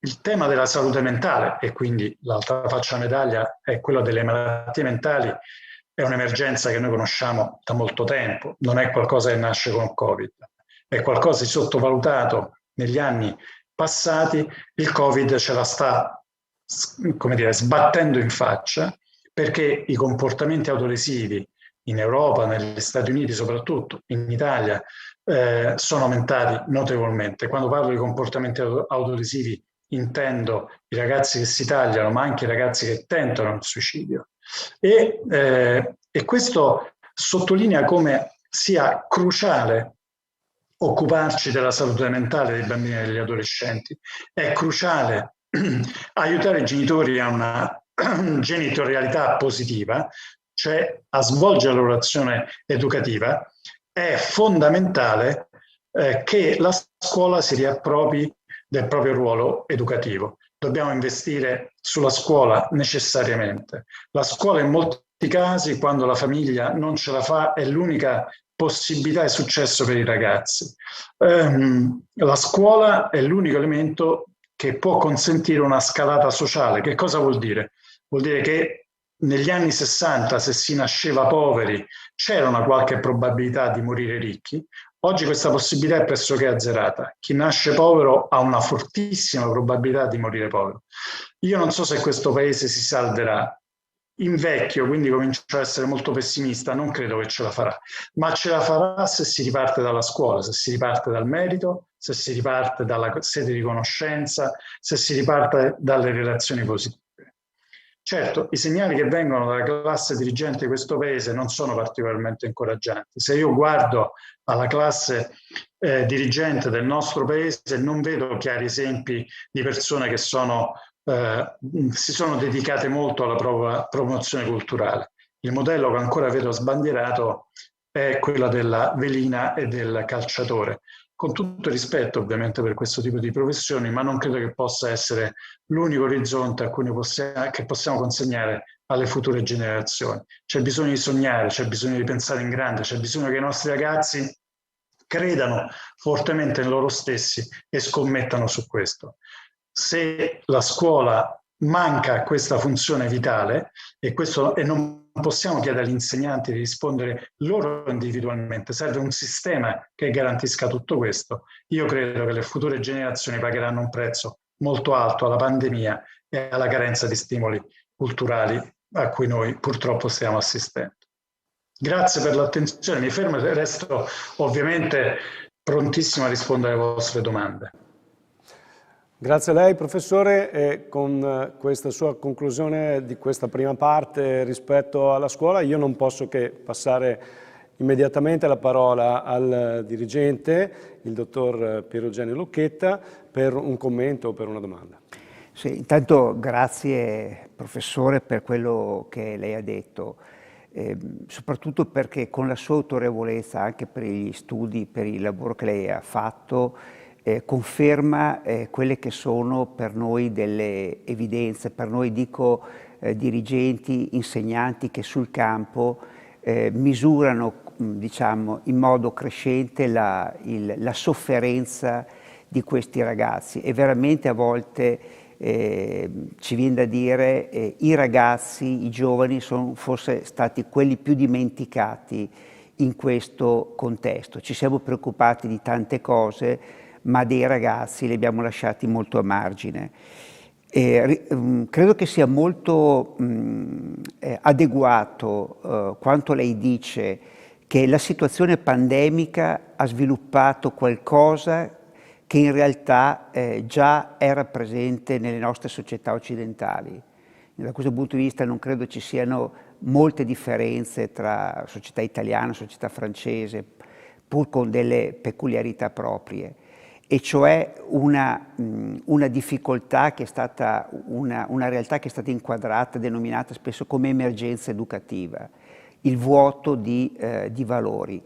il tema della salute mentale, e quindi l'altra faccia della medaglia è quello delle malattie mentali, è un'emergenza che noi conosciamo da molto tempo, non è qualcosa che nasce con Covid, è qualcosa di sottovalutato negli anni passati. Il Covid ce la sta, come dire, sbattendo in faccia, perché i comportamenti autolesivi in Europa, negli Stati Uniti soprattutto, in Italia, sono aumentati notevolmente. Quando parlo di comportamenti autolesivi intendo i ragazzi che si tagliano, ma anche i ragazzi che tentano il suicidio. E questo sottolinea come sia cruciale occuparci della salute mentale dei bambini e degli adolescenti. È cruciale aiutare i genitori a una genitorialità positiva, cioè a svolgere la loro azione educativa. È fondamentale che la scuola si riappropri del proprio ruolo educativo. Dobbiamo investire sulla scuola necessariamente. La scuola in molti casi, quando la famiglia non ce la fa, è l'unica possibilità di successo per i ragazzi. La scuola è l'unico elemento che può consentire una scalata sociale. Che cosa vuol dire? Vuol dire che negli anni 60, se si nasceva poveri, c'era una qualche probabilità di morire ricchi. Oggi questa possibilità è pressoché azzerata. Chi nasce povero ha una fortissima probabilità di morire povero. Io non so se questo paese si salverà. Invecchio, quindi comincio a essere molto pessimista, non credo che ce la farà, ma ce la farà se si riparte dalla scuola, se si riparte dal merito, se si riparte dalla sede di conoscenza, se si riparte dalle relazioni positive. Certo, i segnali che vengono dalla classe dirigente di questo paese non sono particolarmente incoraggianti. Se io guardo alla classe dirigente del nostro paese, non vedo chiari esempi di persone che si sono dedicate molto alla propria promozione culturale. Il modello che ancora vedo sbandierato è quello della velina e del calciatore. con tutto il rispetto ovviamente per questo tipo di professioni, ma non credo che possa essere l'unico orizzonte a cui che possiamo consegnare alle future generazioni. C'è bisogno di sognare, c'è bisogno di pensare in grande, c'è bisogno che i nostri ragazzi credano fortemente in loro stessi e scommettano su questo. Se la scuola manca questa funzione vitale e non possiamo chiedere agli insegnanti di rispondere loro individualmente, serve un sistema che garantisca tutto questo. Io credo che le future generazioni pagheranno un prezzo molto alto alla pandemia e alla carenza di stimoli culturali a cui noi purtroppo stiamo assistendo. Grazie per l'attenzione, mi fermo e resto ovviamente prontissimo a rispondere alle vostre domande. Grazie a lei professore, e con questa sua conclusione di questa prima parte rispetto alla scuola io non posso che passare immediatamente la parola al dirigente, il dottor Pier Eugenio Lucchetta, per un commento o per una domanda. Sì, intanto grazie professore per quello che lei ha detto, soprattutto perché con la sua autorevolezza anche per gli studi, per il lavoro che lei ha fatto, conferma quelle che sono per noi delle evidenze, per noi dico dirigenti, insegnanti che sul campo misurano diciamo, in modo crescente la sofferenza di questi ragazzi e veramente a volte ci viene da dire i ragazzi, i giovani sono forse stati quelli più dimenticati in questo contesto. Ci siamo preoccupati di tante cose, ma dei ragazzi li abbiamo lasciati molto a margine. Credo che sia molto adeguato quanto lei dice che la situazione pandemica ha sviluppato qualcosa che in realtà già era presente nelle nostre società occidentali. Da questo punto di vista non credo ci siano molte differenze tra società italiana e società francese, pur con delle peculiarità proprie. E cioè una difficoltà che è stata, una realtà che è stata inquadrata, denominata spesso come emergenza educativa, il vuoto di valori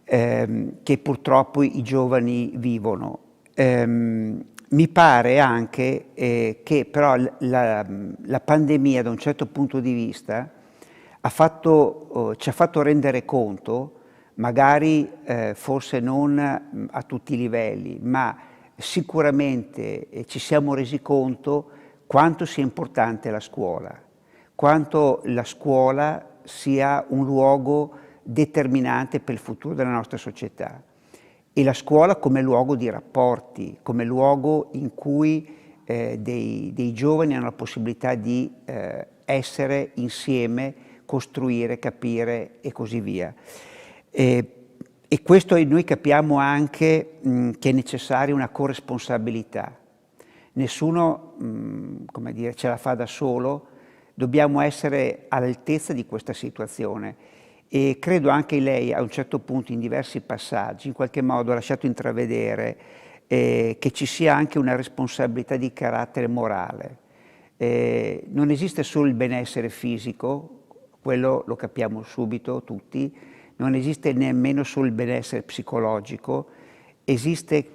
che purtroppo i giovani vivono. Mi pare anche che però la pandemia da un certo punto di vista ci ha fatto rendere conto, magari forse non a tutti i livelli, ma sicuramente ci siamo resi conto quanto sia importante la scuola, quanto la scuola sia un luogo determinante per il futuro della nostra società e la scuola come luogo di rapporti, come luogo in cui dei giovani hanno la possibilità di essere insieme, costruire, capire e così via. E questo noi capiamo anche che è necessaria una corresponsabilità. Nessuno come dire, ce la fa da solo, dobbiamo essere all'altezza di questa situazione. E credo anche lei a un certo punto in diversi passaggi in qualche modo ha lasciato intravedere che ci sia anche una responsabilità di carattere morale. Non esiste solo il benessere fisico, quello lo capiamo subito tutti, non esiste nemmeno solo il benessere psicologico, esiste,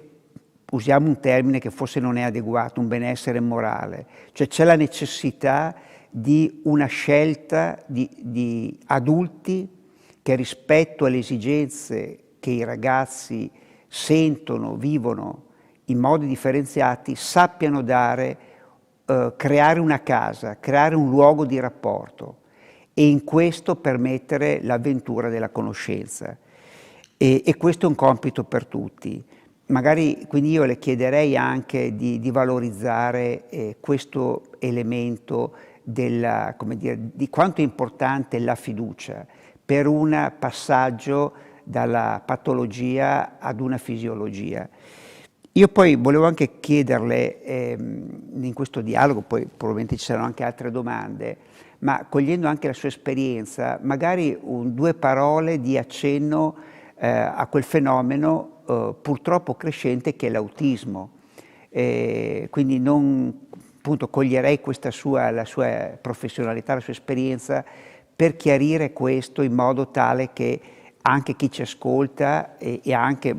usiamo un termine che forse non è adeguato, un benessere morale, cioè c'è la necessità di una scelta di adulti che rispetto alle esigenze che i ragazzi sentono, vivono in modi differenziati, sappiano dare, creare una casa, creare un luogo di rapporto e in questo permettere l'avventura della conoscenza. E questo è un compito per tutti. Magari quindi io le chiederei anche di valorizzare questo elemento come dire, di quanto è importante la fiducia per un passaggio dalla patologia ad una fisiologia. Io poi volevo anche chiederle in questo dialogo, poi probabilmente ci saranno anche altre domande, ma cogliendo anche la sua esperienza, magari due parole di accenno a quel fenomeno purtroppo crescente che è l'autismo. Quindi appunto coglierei la sua professionalità, la sua esperienza per chiarire questo in modo tale che anche chi ci ascolta e anche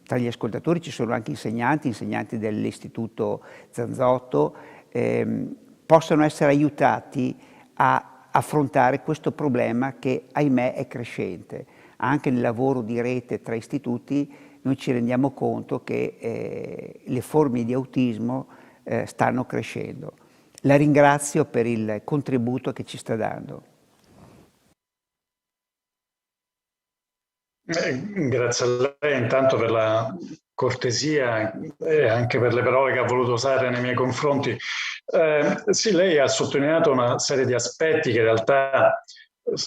tra gli ascoltatori ci sono anche insegnanti dell'Istituto Zanzotto, possano essere aiutati a affrontare questo problema che, ahimè, è crescente. Anche nel lavoro di rete tra istituti noi ci rendiamo conto che le forme di autismo stanno crescendo. La ringrazio per il contributo che ci sta dando. Grazie a lei intanto per la cortesia e anche per le parole che ha voluto usare nei miei confronti. Sì, lei ha sottolineato una serie di aspetti che in realtà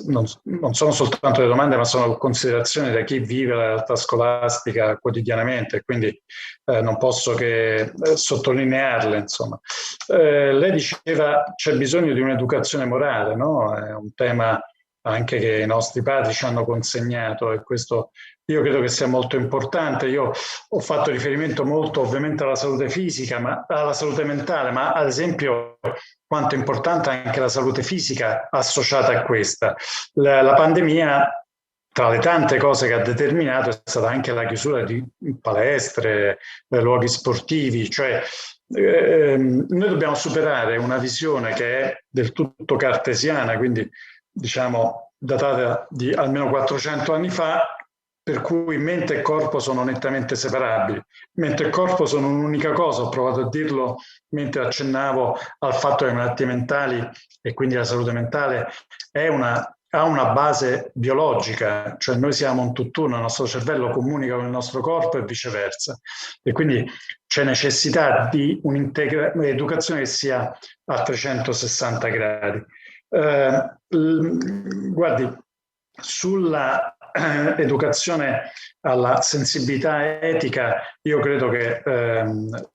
non sono soltanto le domande, ma sono considerazioni da chi vive la realtà scolastica quotidianamente, quindi non posso che sottolinearle, insomma. Lei diceva c'è bisogno di un'educazione morale, no? È un tema anche che i nostri padri ci hanno consegnato, e questo io credo che sia molto importante. Io ho fatto riferimento molto ovviamente alla salute fisica, ma alla salute mentale, ma ad esempio quanto è importante anche la salute fisica associata a questa. La pandemia, tra le tante cose che ha determinato, è stata anche la chiusura di palestre, luoghi sportivi, cioè noi dobbiamo superare una visione che è del tutto cartesiana, quindi diciamo datata di almeno 400 anni fa, per cui mente e corpo sono nettamente separabili. Mente e corpo sono un'unica cosa, ho provato a dirlo mentre accennavo al fatto che le malattie mentali e quindi la salute mentale ha una base biologica, cioè noi siamo un tutt'uno, il nostro cervello comunica con il nostro corpo e viceversa, e quindi c'è necessità di un'educazione che sia a 360 gradi. Guardi, sulla educazione alla sensibilità etica, io credo che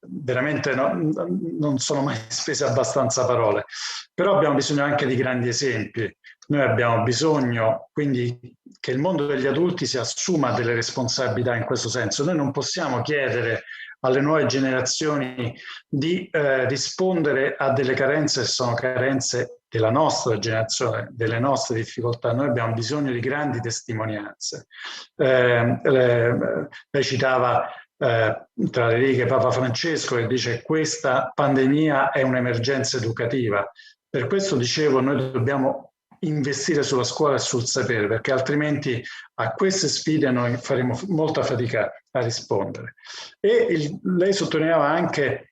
veramente non sono mai spese abbastanza parole, però abbiamo bisogno anche di grandi esempi. Noi abbiamo bisogno quindi che il mondo degli adulti si assuma delle responsabilità in questo senso. Noi non possiamo chiedere alle nuove generazioni di rispondere a delle carenze che sono carenze della nostra generazione, delle nostre difficoltà. Noi abbiamo bisogno di grandi testimonianze. Lei citava tra le righe Papa Francesco, che dice: questa pandemia è un'emergenza educativa. Per questo dicevo, noi dobbiamo investire sulla scuola e sul sapere, perché altrimenti a queste sfide noi faremo molta fatica a rispondere. E lei sottolineava anche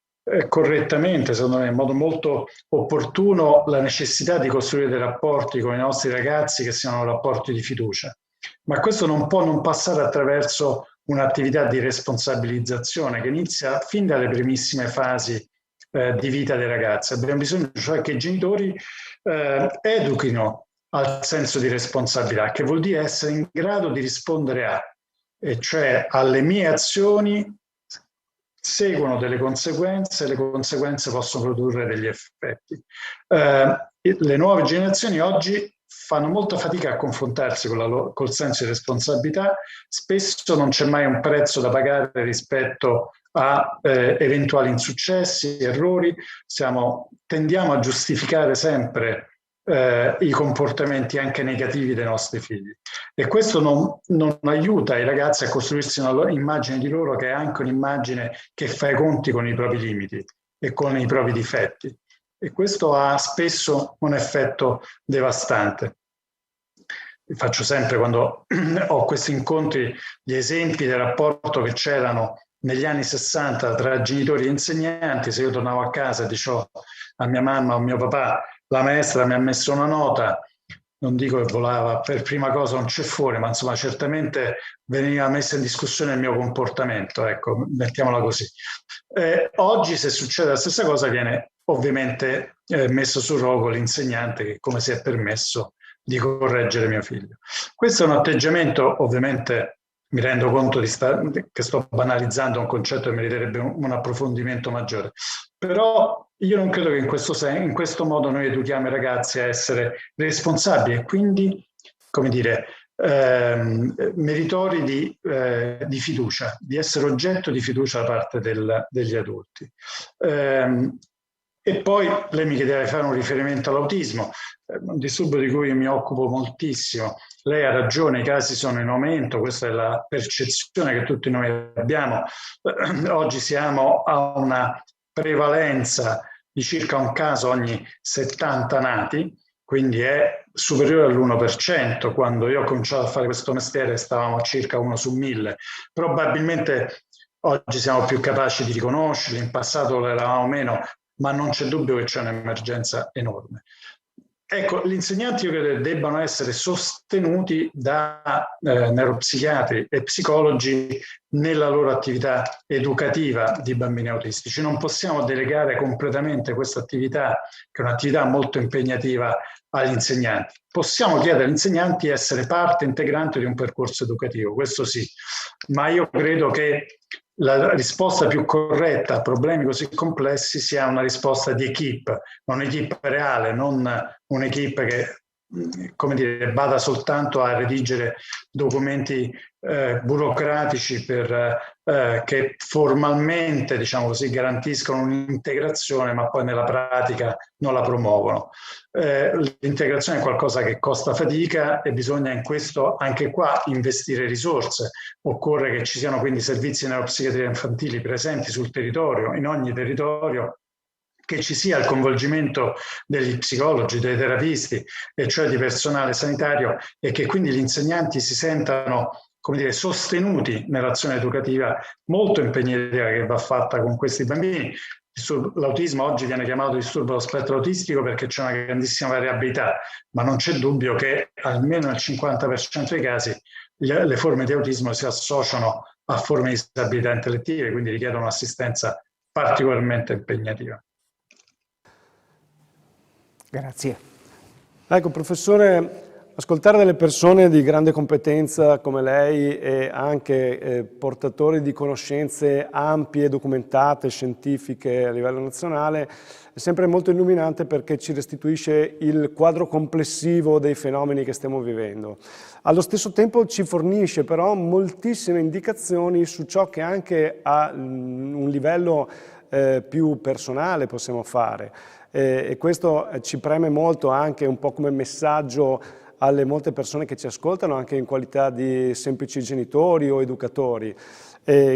correttamente, secondo me in modo molto opportuno, la necessità di costruire dei rapporti con i nostri ragazzi che siano rapporti di fiducia, ma questo non può non passare attraverso un'attività di responsabilizzazione che inizia fin dalle primissime fasi di vita dei ragazzi. Abbiamo bisogno cioè che i genitori educhino al senso di responsabilità, che vuol dire essere in grado di rispondere e cioè alle mie azioni seguono delle conseguenze, e le conseguenze possono produrre degli effetti. Le nuove generazioni oggi fanno molta fatica a confrontarsi col senso di responsabilità, spesso non c'è mai un prezzo da pagare rispetto a eventuali insuccessi, errori, tendiamo a giustificare sempre i comportamenti anche negativi dei nostri figli, e questo non aiuta i ragazzi a costruirsi una immagine di loro che è anche un'immagine che fa i conti con i propri limiti e con i propri difetti, e questo ha spesso un effetto devastante. Faccio sempre, quando ho questi incontri, gli esempi del rapporto che c'erano negli anni 60 tra genitori e insegnanti. Se io tornavo a casa e dicevo a mia mamma o mio papà: la maestra mi ha messo una nota, non dico che volava per prima cosa un ceffone, ma insomma certamente veniva messa in discussione il mio comportamento, ecco, mettiamola così. Oggi, se succede la stessa cosa, viene ovviamente messo sul rogo l'insegnante, che come si è permesso di correggere mio figlio. Questo è un atteggiamento, ovviamente mi rendo conto che sto banalizzando un concetto che meriterebbe un approfondimento maggiore, però io non credo che in questo modo noi educhiamo i ragazzi a essere responsabili e quindi, come dire, meritori di fiducia, di essere oggetto di fiducia da parte degli adulti. E poi lei mi chiedeva di fare un riferimento all'autismo. un disturbo di cui mi occupo moltissimo. Lei ha ragione, i casi sono in aumento, questa è la percezione che tutti noi abbiamo. Oggi siamo a una prevalenza di circa un caso ogni 70 nati, quindi è superiore all'1%. Quando io ho cominciato a fare questo mestiere stavamo a circa 1 su 1000. Probabilmente oggi siamo più capaci di riconoscerli, in passato lo eravamo meno, ma non c'è dubbio che c'è un'emergenza enorme. Ecco, gli insegnanti io credo debbano essere sostenuti da neuropsichiatri e psicologi nella loro attività educativa di bambini autistici. Non possiamo delegare completamente questa attività, che è un'attività molto impegnativa, agli insegnanti. Possiamo chiedere agli insegnanti di essere parte integrante di un percorso educativo, questo sì, ma io credo che la risposta più corretta a problemi così complessi sia una risposta di equipe, un'equipe reale, non un'equipe che, come dire, vada soltanto a redigere documenti burocratici che formalmente, diciamo così, garantiscono un'integrazione, ma poi nella pratica non la promuovono. L'integrazione è qualcosa che costa fatica e bisogna in questo, anche qua, investire risorse. Occorre che ci siano quindi servizi neuropsichiatria infantili presenti sul territorio, in ogni territorio, che ci sia il coinvolgimento degli psicologi, dei terapisti, e cioè di personale sanitario, e che quindi gli insegnanti si sentano, come dire, sostenuti nell'azione educativa molto impegnativa che va fatta con questi bambini. L'autismo oggi viene chiamato disturbo dello spettro autistico perché c'è una grandissima variabilità, ma non c'è dubbio che almeno nel 50% dei casi le forme di autismo si associano a forme di disabilità intellettive, quindi richiedono un'assistenza particolarmente impegnativa. Grazie. Ecco, professore, ascoltare delle persone di grande competenza come lei e anche portatori di conoscenze ampie, documentate, scientifiche a livello nazionale è sempre molto illuminante, perché ci restituisce il quadro complessivo dei fenomeni che stiamo vivendo. Allo stesso tempo ci fornisce però moltissime indicazioni su ciò che anche a un livello più personale possiamo fare. E questo ci preme molto anche un po' come messaggio alle molte persone che ci ascoltano, anche in qualità di semplici genitori o educatori.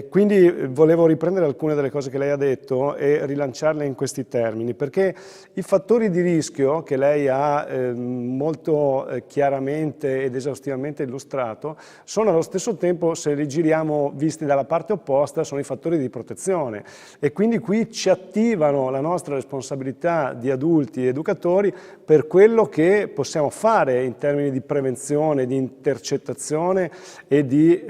Quindi volevo riprendere alcune delle cose che lei ha detto e rilanciarle in questi termini, perché i fattori di rischio che lei ha molto chiaramente ed esaustivamente illustrato sono allo stesso tempo, se li giriamo visti dalla parte opposta, sono i fattori di protezione, e quindi qui ci attivano la nostra responsabilità di adulti e educatori per quello che possiamo fare in termini di prevenzione, di intercettazione e di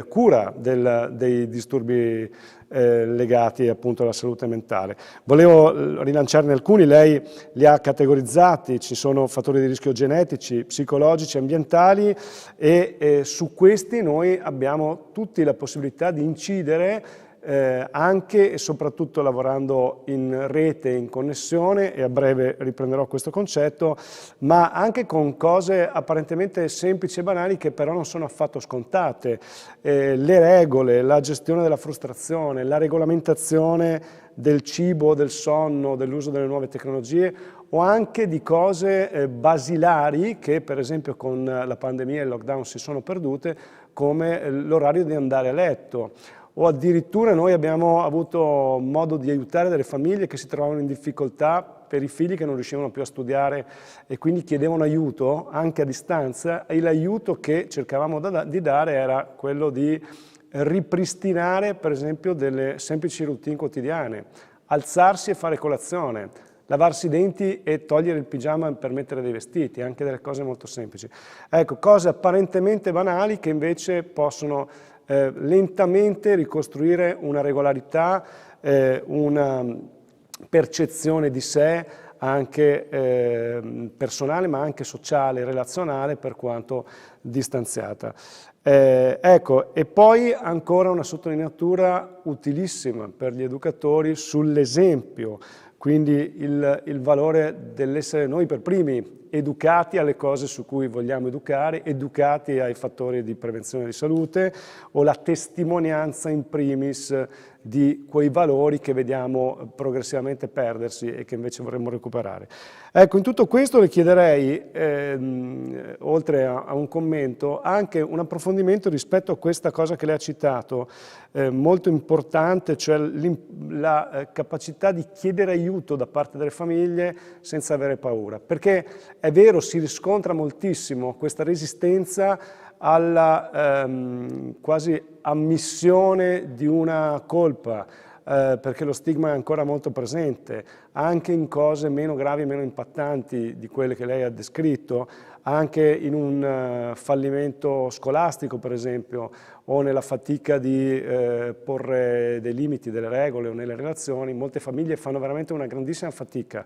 cura dei disturbi legati appunto alla salute mentale. Volevo rilanciarne alcuni, lei li ha categorizzati: ci sono fattori di rischio genetici, psicologici, ambientali, e su questi noi abbiamo tutti la possibilità di incidere anche e soprattutto lavorando in rete, in connessione, e a breve riprenderò questo concetto, ma anche con cose apparentemente semplici e banali che però non sono affatto scontate. Le regole, la gestione della frustrazione, la regolamentazione del cibo, del sonno, dell'uso delle nuove tecnologie, o anche di cose basilari che per esempio con la pandemia e il lockdown si sono perdute, come l'orario di andare a letto. O addirittura noi abbiamo avuto modo di aiutare delle famiglie che si trovavano in difficoltà per i figli che non riuscivano più a studiare e quindi chiedevano aiuto anche a distanza, e l'aiuto che cercavamo di dare era quello di ripristinare per esempio delle semplici routine quotidiane: alzarsi e fare colazione, lavarsi i denti e togliere il pigiama per mettere dei vestiti, anche delle cose molto semplici. Ecco, cose apparentemente banali che invece possono lentamente ricostruire una regolarità, una percezione di sé anche personale, ma anche sociale, relazionale, per quanto distanziata. Ecco, e poi ancora una sottolineatura utilissima per gli educatori sull'esempio, quindi il valore dell'essere noi per primi educati alle cose su cui vogliamo educare, educati ai fattori di prevenzione di salute, o la testimonianza in primis di quei valori che vediamo progressivamente perdersi e che invece vorremmo recuperare. Ecco, in tutto questo le chiederei, oltre a un commento, anche un approfondimento rispetto a questa cosa che lei ha citato, molto importante, cioè la capacità di chiedere aiuto da parte delle famiglie senza avere paura. Perché è vero, si riscontra moltissimo questa resistenza alla quasi ammissione di una colpa, perché lo stigma è ancora molto presente, anche in cose meno gravi e meno impattanti di quelle che lei ha descritto, anche in un fallimento scolastico, per esempio, o nella fatica di porre dei limiti, delle regole o nelle relazioni. Molte famiglie fanno veramente una grandissima fatica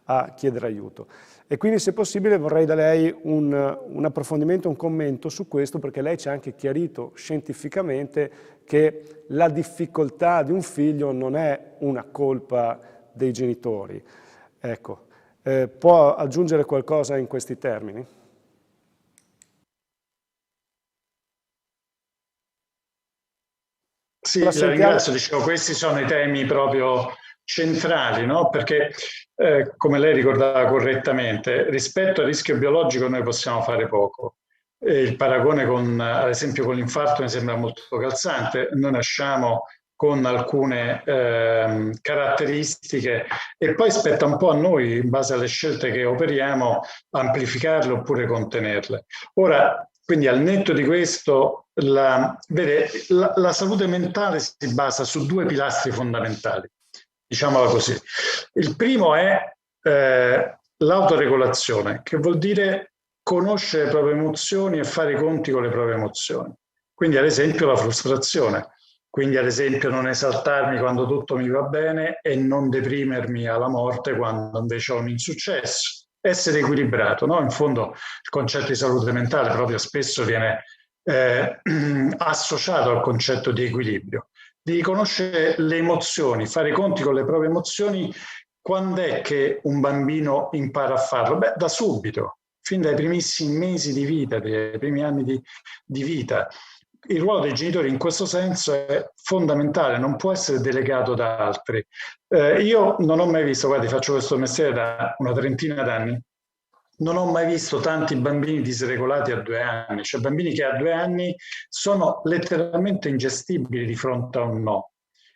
a chiedere aiuto. E quindi, se possibile, vorrei da lei un approfondimento, un commento su questo, perché lei ci ha anche chiarito scientificamente che la difficoltà di un figlio non è una colpa dei genitori. Ecco, può aggiungere qualcosa in questi termini? Sì, la ringrazio. Dicevo, questi sono i temi proprio centrali, no? Perché, come lei ricordava correttamente, rispetto al rischio biologico noi possiamo fare poco. Il paragone con, ad esempio, con l'infarto mi sembra molto calzante. Noi nasciamo con alcune caratteristiche e poi spetta un po' a noi, in base alle scelte che operiamo, amplificarle oppure contenerle. Ora, quindi al netto di questo, la salute mentale si basa su due pilastri fondamentali, diciamola così. Il primo è l'autoregolazione, che vuol dire conoscere le proprie emozioni e fare i conti con le proprie emozioni. Quindi, ad esempio, la frustrazione. Quindi, ad esempio, non esaltarmi quando tutto mi va bene e non deprimermi alla morte quando invece ho un insuccesso. Essere equilibrato, no? In fondo il concetto di salute mentale proprio spesso viene associato al concetto di equilibrio, di riconoscere le emozioni, fare i conti con le proprie emozioni. Quando è che un bambino impara a farlo? Beh, da subito, fin dai primissimi mesi di vita, dai primi anni di vita. Il ruolo dei genitori in questo senso è fondamentale, non può essere delegato da altri. Io non ho mai visto, guardi, faccio questo mestiere da una trentina d'anni, non ho mai visto tanti bambini disregolati a 2 anni, cioè bambini che a 2 anni sono letteralmente ingestibili di fronte a un no,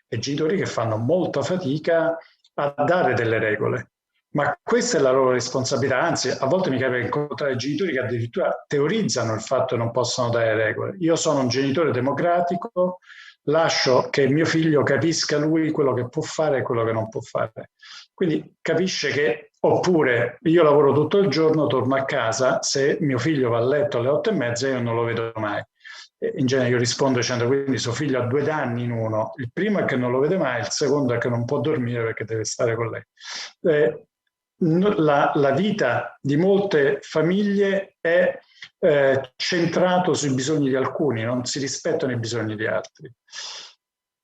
e genitori che fanno molta fatica a dare delle regole. Ma questa è la loro responsabilità, anzi a volte mi capita di incontrare genitori che addirittura teorizzano il fatto che non possono dare regole. Io sono un genitore democratico, lascio che mio figlio capisca lui quello che può fare e quello che non può fare. Quindi capisce che, oppure io lavoro tutto il giorno, torno a casa, se mio figlio va a letto alle 8:30 io non lo vedo mai. In genere io rispondo dicendo, quindi suo figlio ha 2 danni in uno, il primo è che non lo vede mai, il secondo è che non può dormire perché deve stare con lei. La vita di molte famiglie è centrato sui bisogni di alcuni, non si rispettano i bisogni di altri.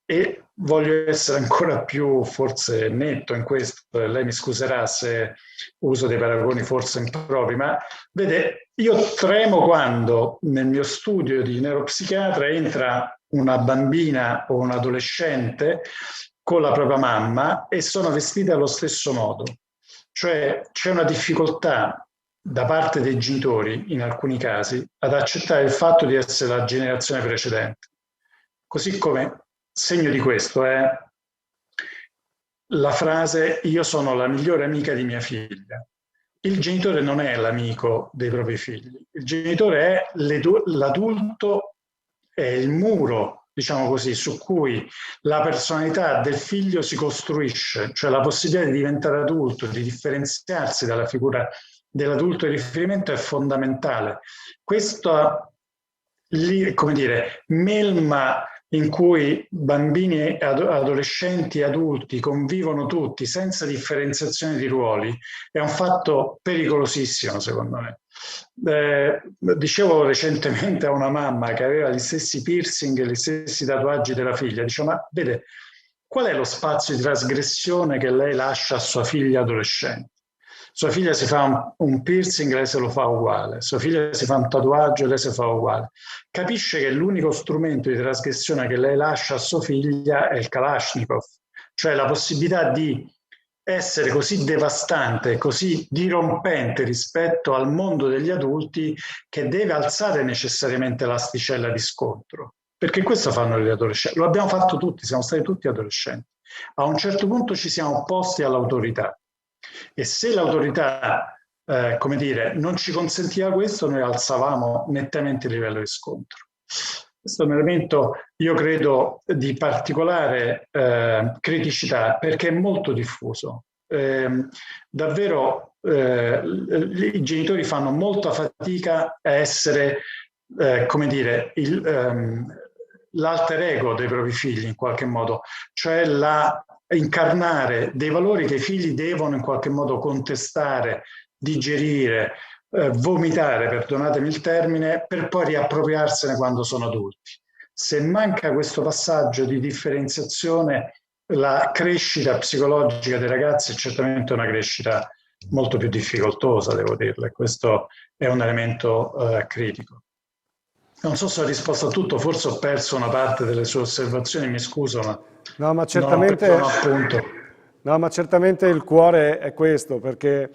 E voglio essere ancora più forse netto in questo, lei mi scuserà se uso dei paragoni forse impropri, ma vede, io tremo quando nel mio studio di neuropsichiatra entra una bambina o un adolescente con la propria mamma e sono vestite allo stesso modo. Cioè c'è una difficoltà da parte dei genitori, in alcuni casi, ad accettare il fatto di essere la generazione precedente. Così come segno di questo è la frase «io sono la migliore amica di mia figlia». Il genitore non è l'amico dei propri figli, il genitore è l'adulto, è il muro, diciamo così, su cui la personalità del figlio si costruisce, cioè la possibilità di diventare adulto, di differenziarsi dalla figura dell'adulto di riferimento è fondamentale. Questo, come dire, melma in cui bambini, adolescenti e adulti convivono tutti senza differenziazione di ruoli è un fatto pericolosissimo, secondo me. Dicevo recentemente a una mamma che aveva gli stessi piercing e gli stessi tatuaggi della figlia, dicevo, ma vede, qual è lo spazio di trasgressione che lei lascia a sua figlia adolescente? Sua figlia si fa un piercing, lei se lo fa uguale. Sua figlia si fa un tatuaggio, lei se lo fa uguale. Capisce che l'unico strumento di trasgressione che lei lascia a sua figlia è il Kalashnikov, cioè la possibilità di essere così devastante, così dirompente rispetto al mondo degli adulti, che deve alzare necessariamente l'asticella di scontro. Perché questo fanno gli adolescenti. Lo abbiamo fatto tutti, siamo stati tutti adolescenti. A un certo punto ci siamo opposti all'autorità. E se l'autorità, come dire, non ci consentiva questo, noi alzavamo nettamente il livello di scontro. Questo è un elemento, io credo, di particolare criticità, perché è molto diffuso. Davvero i genitori fanno molta fatica a essere, come dire, l'alter ego dei propri figli in qualche modo, cioè incarnare dei valori che i figli devono in qualche modo contestare, digerire, vomitare, perdonatemi il termine, per poi riappropriarsene quando sono adulti. Se manca questo passaggio di differenziazione, la crescita psicologica dei ragazzi è certamente una crescita molto più difficoltosa, devo dirle. Questo è un elemento critico. Non so se ho risposto a tutto, forse ho perso una parte delle sue osservazioni, mi scuso, ma no, ma certamente, non ho appunto. No, ma certamente il cuore è questo, perché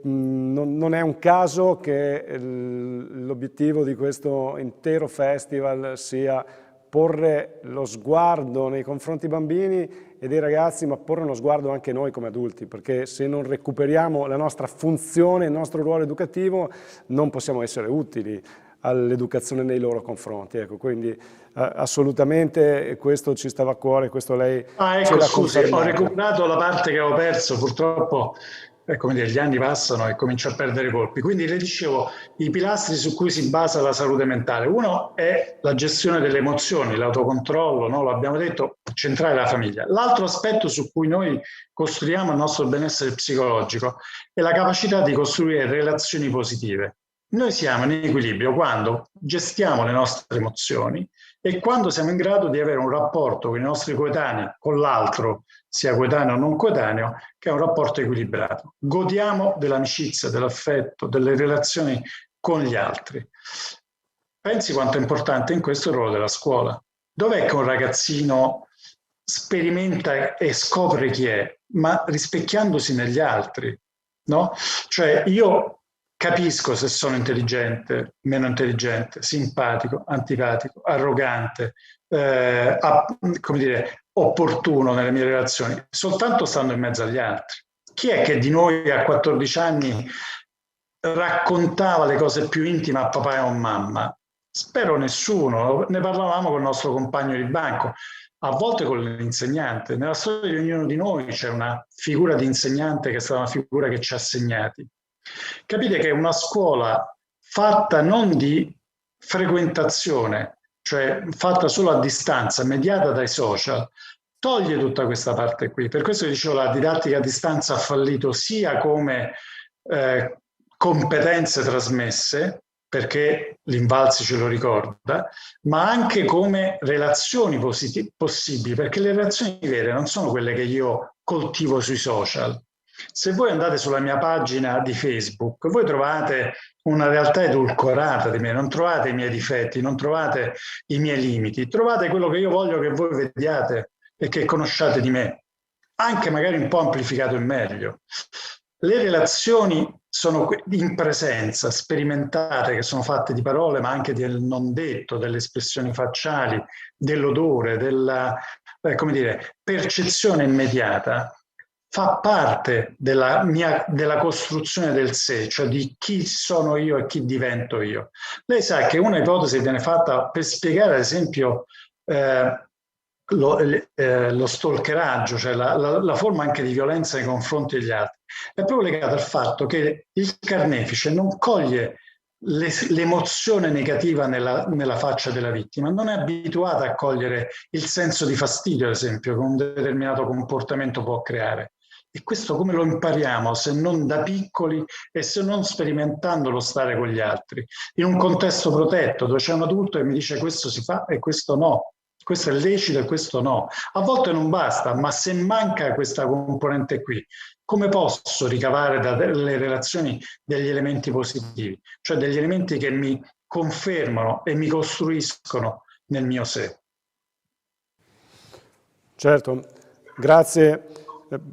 non è un caso che l'obiettivo di questo intero festival sia porre lo sguardo nei confronti dei bambini e dei ragazzi, ma porre uno sguardo anche noi come adulti, perché se non recuperiamo la nostra funzione, il nostro ruolo educativo, non possiamo essere utili all'educazione nei loro confronti. Ecco, quindi assolutamente questo ci stava a cuore, questo lei ce l'ha confermato. Ho recuperato la parte che avevo perso, purtroppo come dire, gli anni passano e comincio a perdere colpi. Quindi le dicevo, i pilastri su cui si basa la salute mentale. Uno è la gestione delle emozioni, l'autocontrollo, no? Lo abbiamo detto, centrale la famiglia. L'altro aspetto su cui noi costruiamo il nostro benessere psicologico è la capacità di costruire relazioni positive. Noi siamo in equilibrio quando gestiamo le nostre emozioni e quando siamo in grado di avere un rapporto con i nostri coetanei, con l'altro, sia coetaneo o non coetaneo, che è un rapporto equilibrato. Godiamo dell'amicizia, dell'affetto, delle relazioni con gli altri. Pensi quanto è importante in questo il ruolo della scuola. Dov'è che un ragazzino sperimenta e scopre chi è, ma rispecchiandosi negli altri, no? Cioè io capisco se sono intelligente, meno intelligente, simpatico, antipatico, arrogante, come dire, opportuno nelle mie relazioni, soltanto stando in mezzo agli altri. Chi è che di noi a 14 anni raccontava le cose più intime a papà e a mamma? Spero nessuno. Ne parlavamo con il nostro compagno di banco, a volte con l'insegnante. Nella storia di ognuno di noi c'è una figura di insegnante che è stata una figura che ci ha segnati. Capite che una scuola fatta non di frequentazione, cioè fatta solo a distanza, mediata dai social, toglie tutta questa parte qui. Per questo dicevo, la didattica a distanza ha fallito sia come competenze trasmesse, perché l'Invalsi ce lo ricorda, ma anche come relazioni possibili, perché le relazioni vere non sono quelle che io coltivo sui social. Se voi andate sulla mia pagina di Facebook, voi trovate una realtà edulcorata di me, non trovate i miei difetti, non trovate i miei limiti, trovate quello che io voglio che voi vediate e che conosciate di me, anche magari un po' amplificato in meglio. Le relazioni sono in presenza, sperimentate, che sono fatte di parole, ma anche del non detto, delle espressioni facciali, dell'odore, della, come dire, percezione immediata. Fa parte della costruzione del sé, cioè di chi sono io e chi divento io. Lei sa che una ipotesi viene fatta per spiegare, ad esempio, lo stalkeraggio, cioè la forma anche di violenza nei confronti degli altri, è proprio legata al fatto che il carnefice non coglie l'emozione negativa nella faccia della vittima, non è abituata a cogliere il senso di fastidio, ad esempio, che un determinato comportamento può creare. E questo come lo impariamo se non da piccoli e se non sperimentandolo stare con gli altri, in un contesto protetto dove c'è un adulto che mi dice questo si fa e questo no, questo è lecito e questo no. A volte non basta, ma se manca questa componente qui, come posso ricavare dalle relazioni degli elementi positivi, cioè degli elementi che mi confermano e mi costruiscono nel mio sé? Certo, grazie.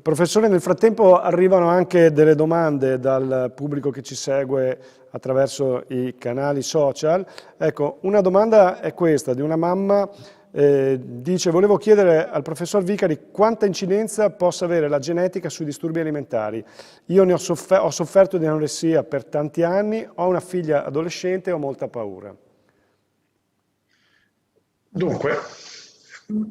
Professore, nel frattempo arrivano anche delle domande dal pubblico che ci segue attraverso i canali social. Ecco, una domanda è questa, di una mamma, dice: volevo chiedere al professor Vicari quanta incidenza possa avere la genetica sui disturbi alimentari. Io ho sofferto di anoressia per tanti anni, ho una figlia adolescente e ho molta paura. Dunque,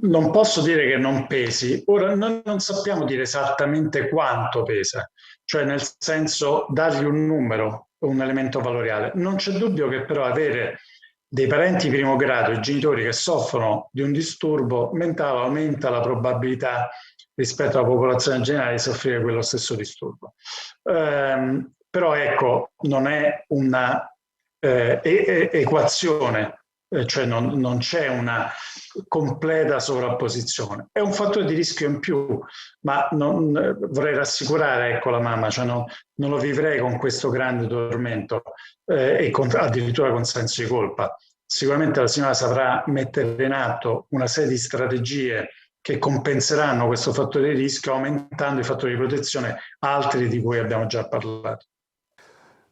non posso dire che non pesi. Ora, noi non sappiamo dire esattamente quanto pesa, cioè nel senso dargli un numero, un elemento valoriale. Non c'è dubbio che però avere dei parenti di primo grado, i genitori che soffrono di un disturbo mentale, aumenta la probabilità rispetto alla popolazione generale di soffrire quello stesso disturbo. Però ecco, non è una equazione, cioè non c'è una completa sovrapposizione. È un fattore di rischio in più, ma vorrei rassicurare, ecco, la mamma, cioè non lo vivrei con questo grande tormento e addirittura con senso di colpa. Sicuramente la signora saprà mettere in atto una serie di strategie che compenseranno questo fattore di rischio, aumentando i fattori di protezione, altri di cui abbiamo già parlato.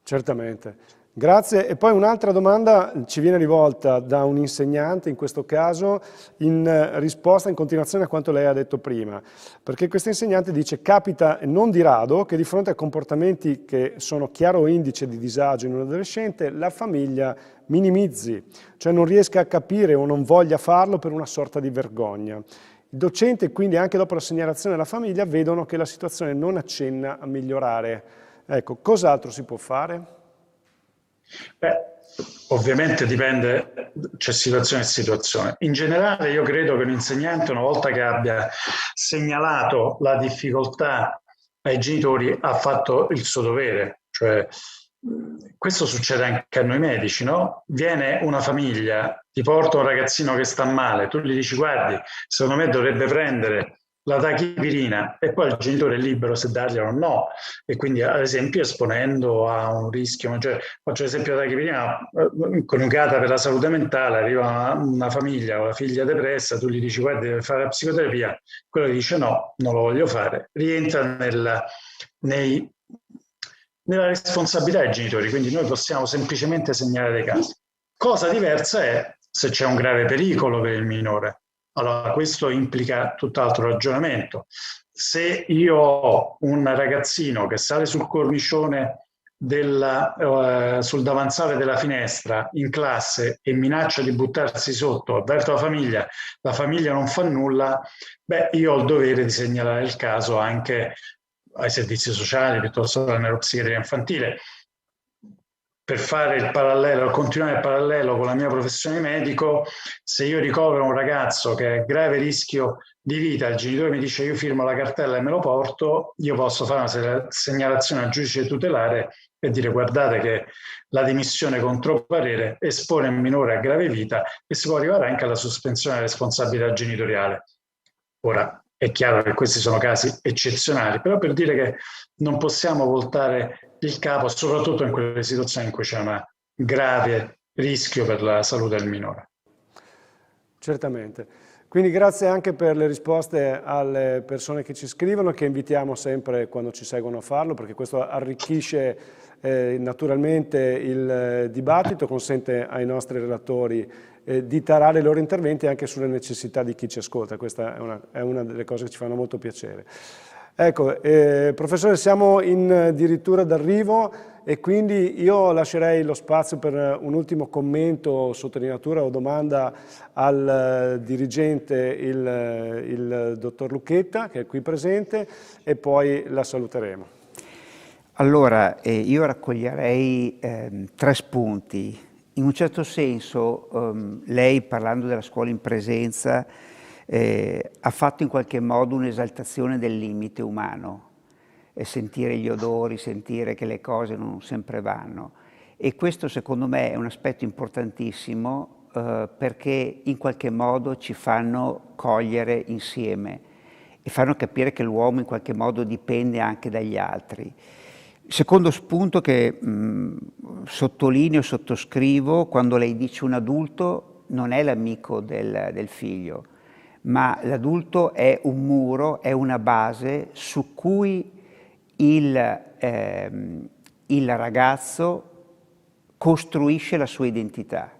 Certamente. Grazie. E poi un'altra domanda ci viene rivolta da un insegnante, in questo caso, in risposta, in continuazione a quanto lei ha detto prima, perché questo insegnante dice: capita non di rado che di fronte a comportamenti che sono chiaro indice di disagio in un adolescente, la famiglia minimizzi, cioè non riesca a capire o non voglia farlo per una sorta di vergogna. Il docente, quindi, anche dopo la segnalazione della famiglia, vedono che la situazione non accenna a migliorare. Ecco, cos'altro si può fare? Beh, ovviamente dipende, c'è situazione e situazione. In generale io credo che un insegnante, una volta che abbia segnalato la difficoltà ai genitori, ha fatto il suo dovere. Cioè, questo succede anche a noi medici, no? Viene una famiglia, ti porta un ragazzino che sta male, tu gli dici: guardi, secondo me dovrebbe prendere la tachipirina, e poi il genitore è libero se dargliela o no, e quindi ad esempio esponendo a un rischio maggiore. Faccio l'esempio della tachipirina coniugata per la salute mentale: arriva una famiglia con la figlia depressa, tu gli dici: guarda, deve fare la psicoterapia, quello dice no, non lo voglio fare, rientra nella responsabilità dei genitori, quindi noi possiamo semplicemente segnalare dei casi. Cosa diversa è se c'è un grave pericolo per il minore. Allora, questo implica tutt'altro ragionamento. Se io ho un ragazzino che sale sul cornicione sul davanzale della finestra in classe e minaccia di buttarsi sotto, avverto la famiglia non fa nulla, beh, io ho il dovere di segnalare il caso anche ai servizi sociali, piuttosto alla neuropsichiatria infantile. Per fare il parallelo, continuare il parallelo con la mia professione di medico, se io ricovero un ragazzo che è a grave rischio di vita, il genitore mi dice: io firmo la cartella e me lo porto, io posso fare una segnalazione al giudice tutelare e dire: guardate che la dimissione contro parere espone il minore a grave vita, e si può arrivare anche alla sospensione della responsabilità genitoriale. Ora, è chiaro che questi sono casi eccezionali, però per dire che non possiamo voltare il capo, soprattutto in quelle situazioni in cui c'è un grave rischio per la salute del minore. Certamente. Quindi grazie anche per le risposte alle persone che ci scrivono, che invitiamo sempre quando ci seguono a farlo, perché questo arricchisce naturalmente il dibattito, consente ai nostri relatori di tarare i loro interventi anche sulle necessità di chi ci ascolta. Questa è una delle cose che ci fanno molto piacere. Ecco, professore, siamo addirittura d'arrivo, e quindi io lascerei lo spazio per un ultimo commento, sottolineatura o domanda al dirigente, il dottor Lucchetta, che è qui presente, e poi la saluteremo. Allora, io raccoglierei 3 spunti. In un certo senso, lei, parlando della scuola in presenza, ha fatto in qualche modo un'esaltazione del limite umano, e sentire gli odori, sentire che le cose non sempre vanno. E questo secondo me è un aspetto importantissimo perché in qualche modo ci fanno cogliere insieme e fanno capire che l'uomo in qualche modo dipende anche dagli altri. Il secondo spunto che sottolineo, sottoscrivo, quando lei dice un adulto non è l'amico del figlio, ma l'adulto è un muro, è una base su cui il ragazzo costruisce la sua identità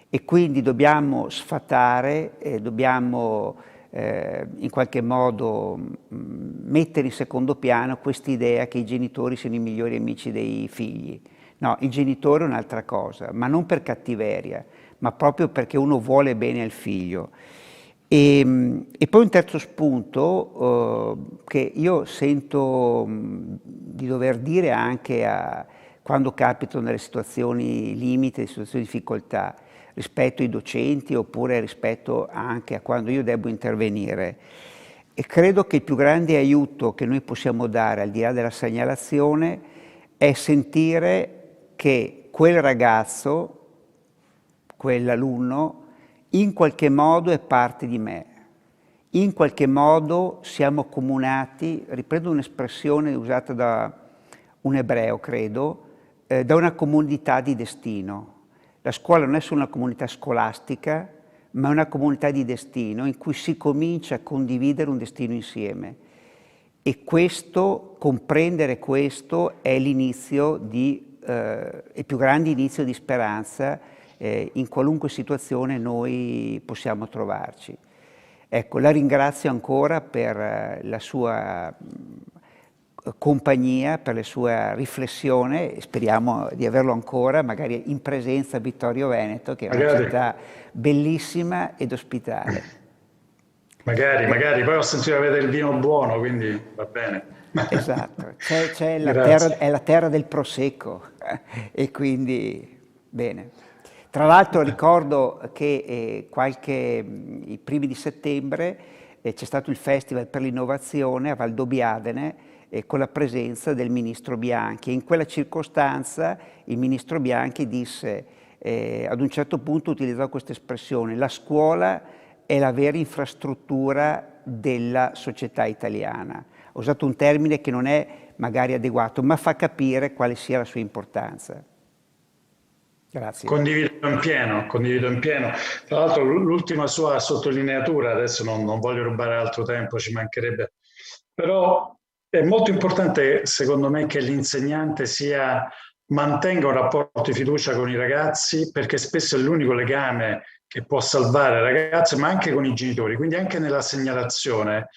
e quindi dobbiamo sfatare, dobbiamo in qualche modo mettere in secondo piano quest'idea che i genitori siano i migliori amici dei figli. No, il genitore è un'altra cosa, ma non per cattiveria, ma proprio perché uno vuole bene al figlio. E poi un terzo spunto che io sento di dover dire anche quando capitano nelle situazioni limite, situazioni di difficoltà, rispetto ai docenti oppure rispetto anche a quando io devo intervenire. E credo che il più grande aiuto che noi possiamo dare, al di là della segnalazione, è sentire che quel ragazzo, quell'alunno, in qualche modo è parte di me, in qualche modo siamo comunati, riprendo un'espressione usata da un ebreo, credo, da una comunità di destino. La scuola non è solo una comunità scolastica, ma è una comunità di destino in cui si comincia a condividere un destino insieme. E questo, comprendere questo, è l'inizio il più grande inizio di speranza in qualunque situazione noi possiamo trovarci. Ecco, la ringrazio ancora per la sua compagnia, per la sua riflessione e speriamo di averlo ancora, magari in presenza a Vittorio Veneto, che è una città bellissima ed ospitale. Magari, poi ho sentito che avete il vino buono, quindi va bene. Esatto, è la terra del Prosecco e quindi bene. Tra l'altro ricordo che i primi di settembre c'è stato il Festival per l'Innovazione a Valdobbiadene con la presenza del Ministro Bianchi. E in quella circostanza il Ministro Bianchi disse, ad un certo punto utilizzò questa espressione, la scuola è la vera infrastruttura della società italiana. Ho usato un termine che non è magari adeguato, ma fa capire quale sia la sua importanza. Grazie. Condivido in pieno. Tra l'altro l'ultima sua sottolineatura, adesso non voglio rubare altro tempo, ci mancherebbe, però è molto importante secondo me che l'insegnante mantenga un rapporto di fiducia con i ragazzi, perché spesso è l'unico legame che può salvare il ragazzo, ma anche con i genitori, quindi anche nella segnalazione.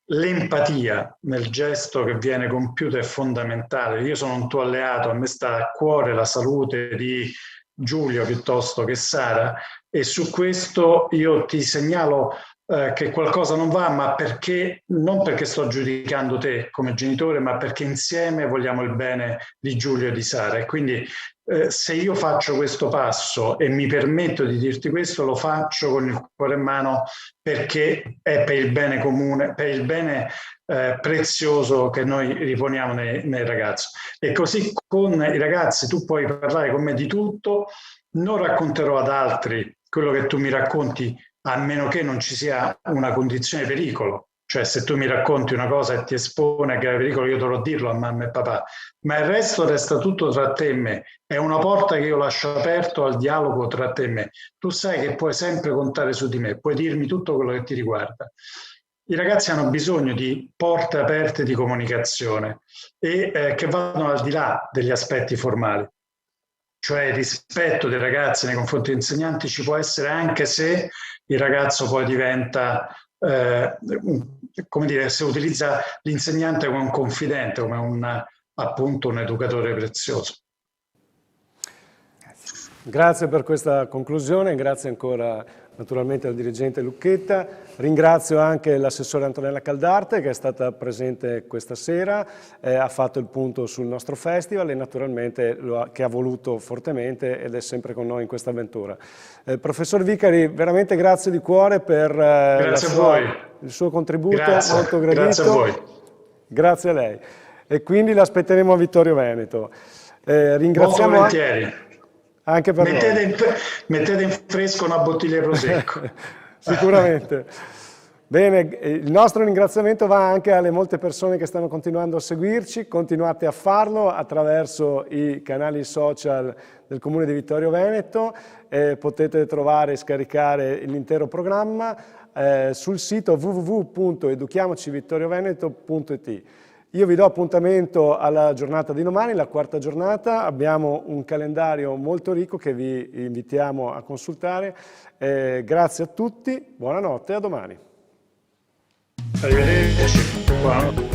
L'empatia nel gesto che viene compiuto è fondamentale. Io sono un tuo alleato, a me sta a cuore la salute di Giulio piuttosto che Sara e su questo io ti segnalo che qualcosa non va, ma non perché sto giudicando te come genitore, ma perché insieme vogliamo il bene di Giulio e di Sara. E quindi se io faccio questo passo e mi permetto di dirti questo, lo faccio con il cuore in mano perché è per il bene comune, per il bene prezioso che noi riponiamo nel ragazzo. E così con i ragazzi tu puoi parlare con me di tutto, non racconterò ad altri quello che tu mi racconti, a meno che non ci sia una condizione di pericolo. Cioè se tu mi racconti una cosa e ti espone a grave pericolo, io dovrò dirlo a mamma e papà, ma il resto resta tutto tra te e me. È una porta che io lascio aperto al dialogo tra te e me. Tu sai che puoi sempre contare su di me, puoi dirmi tutto quello che ti riguarda. I ragazzi hanno bisogno di porte aperte di comunicazione e che vadano al di là degli aspetti formali. Cioè il rispetto dei ragazzi nei confronti degli insegnanti ci può essere anche se il ragazzo poi diventa, come dire, se utilizza l'insegnante come un confidente, come appunto un educatore prezioso. Grazie per questa conclusione, grazie ancora naturalmente al dirigente Lucchetta, ringrazio anche l'assessore Antonella Caldarte che è stata presente questa sera, ha fatto il punto sul nostro festival e naturalmente che ha voluto fortemente ed è sempre con noi in questa avventura. Professor Vicari, veramente grazie di cuore per il suo contributo molto gradito. Grazie a voi. Grazie a lei. E quindi l'aspetteremo a Vittorio Veneto. Ringraziamo molto volentieri. Anche per mettete in fresco una bottiglia di prosecco. Sicuramente. Bene, il nostro ringraziamento va anche alle molte persone che stanno continuando a seguirci. Continuate a farlo attraverso i canali social del Comune di Vittorio Veneto. Potete trovare e scaricare l'intero programma sul sito www.educhiamocivittorioveneto.it. Io vi do appuntamento alla giornata di domani, la quarta giornata. Abbiamo un calendario molto ricco che vi invitiamo a consultare. Grazie a tutti, buonanotte e a domani. Arrivederci. Buonanotte.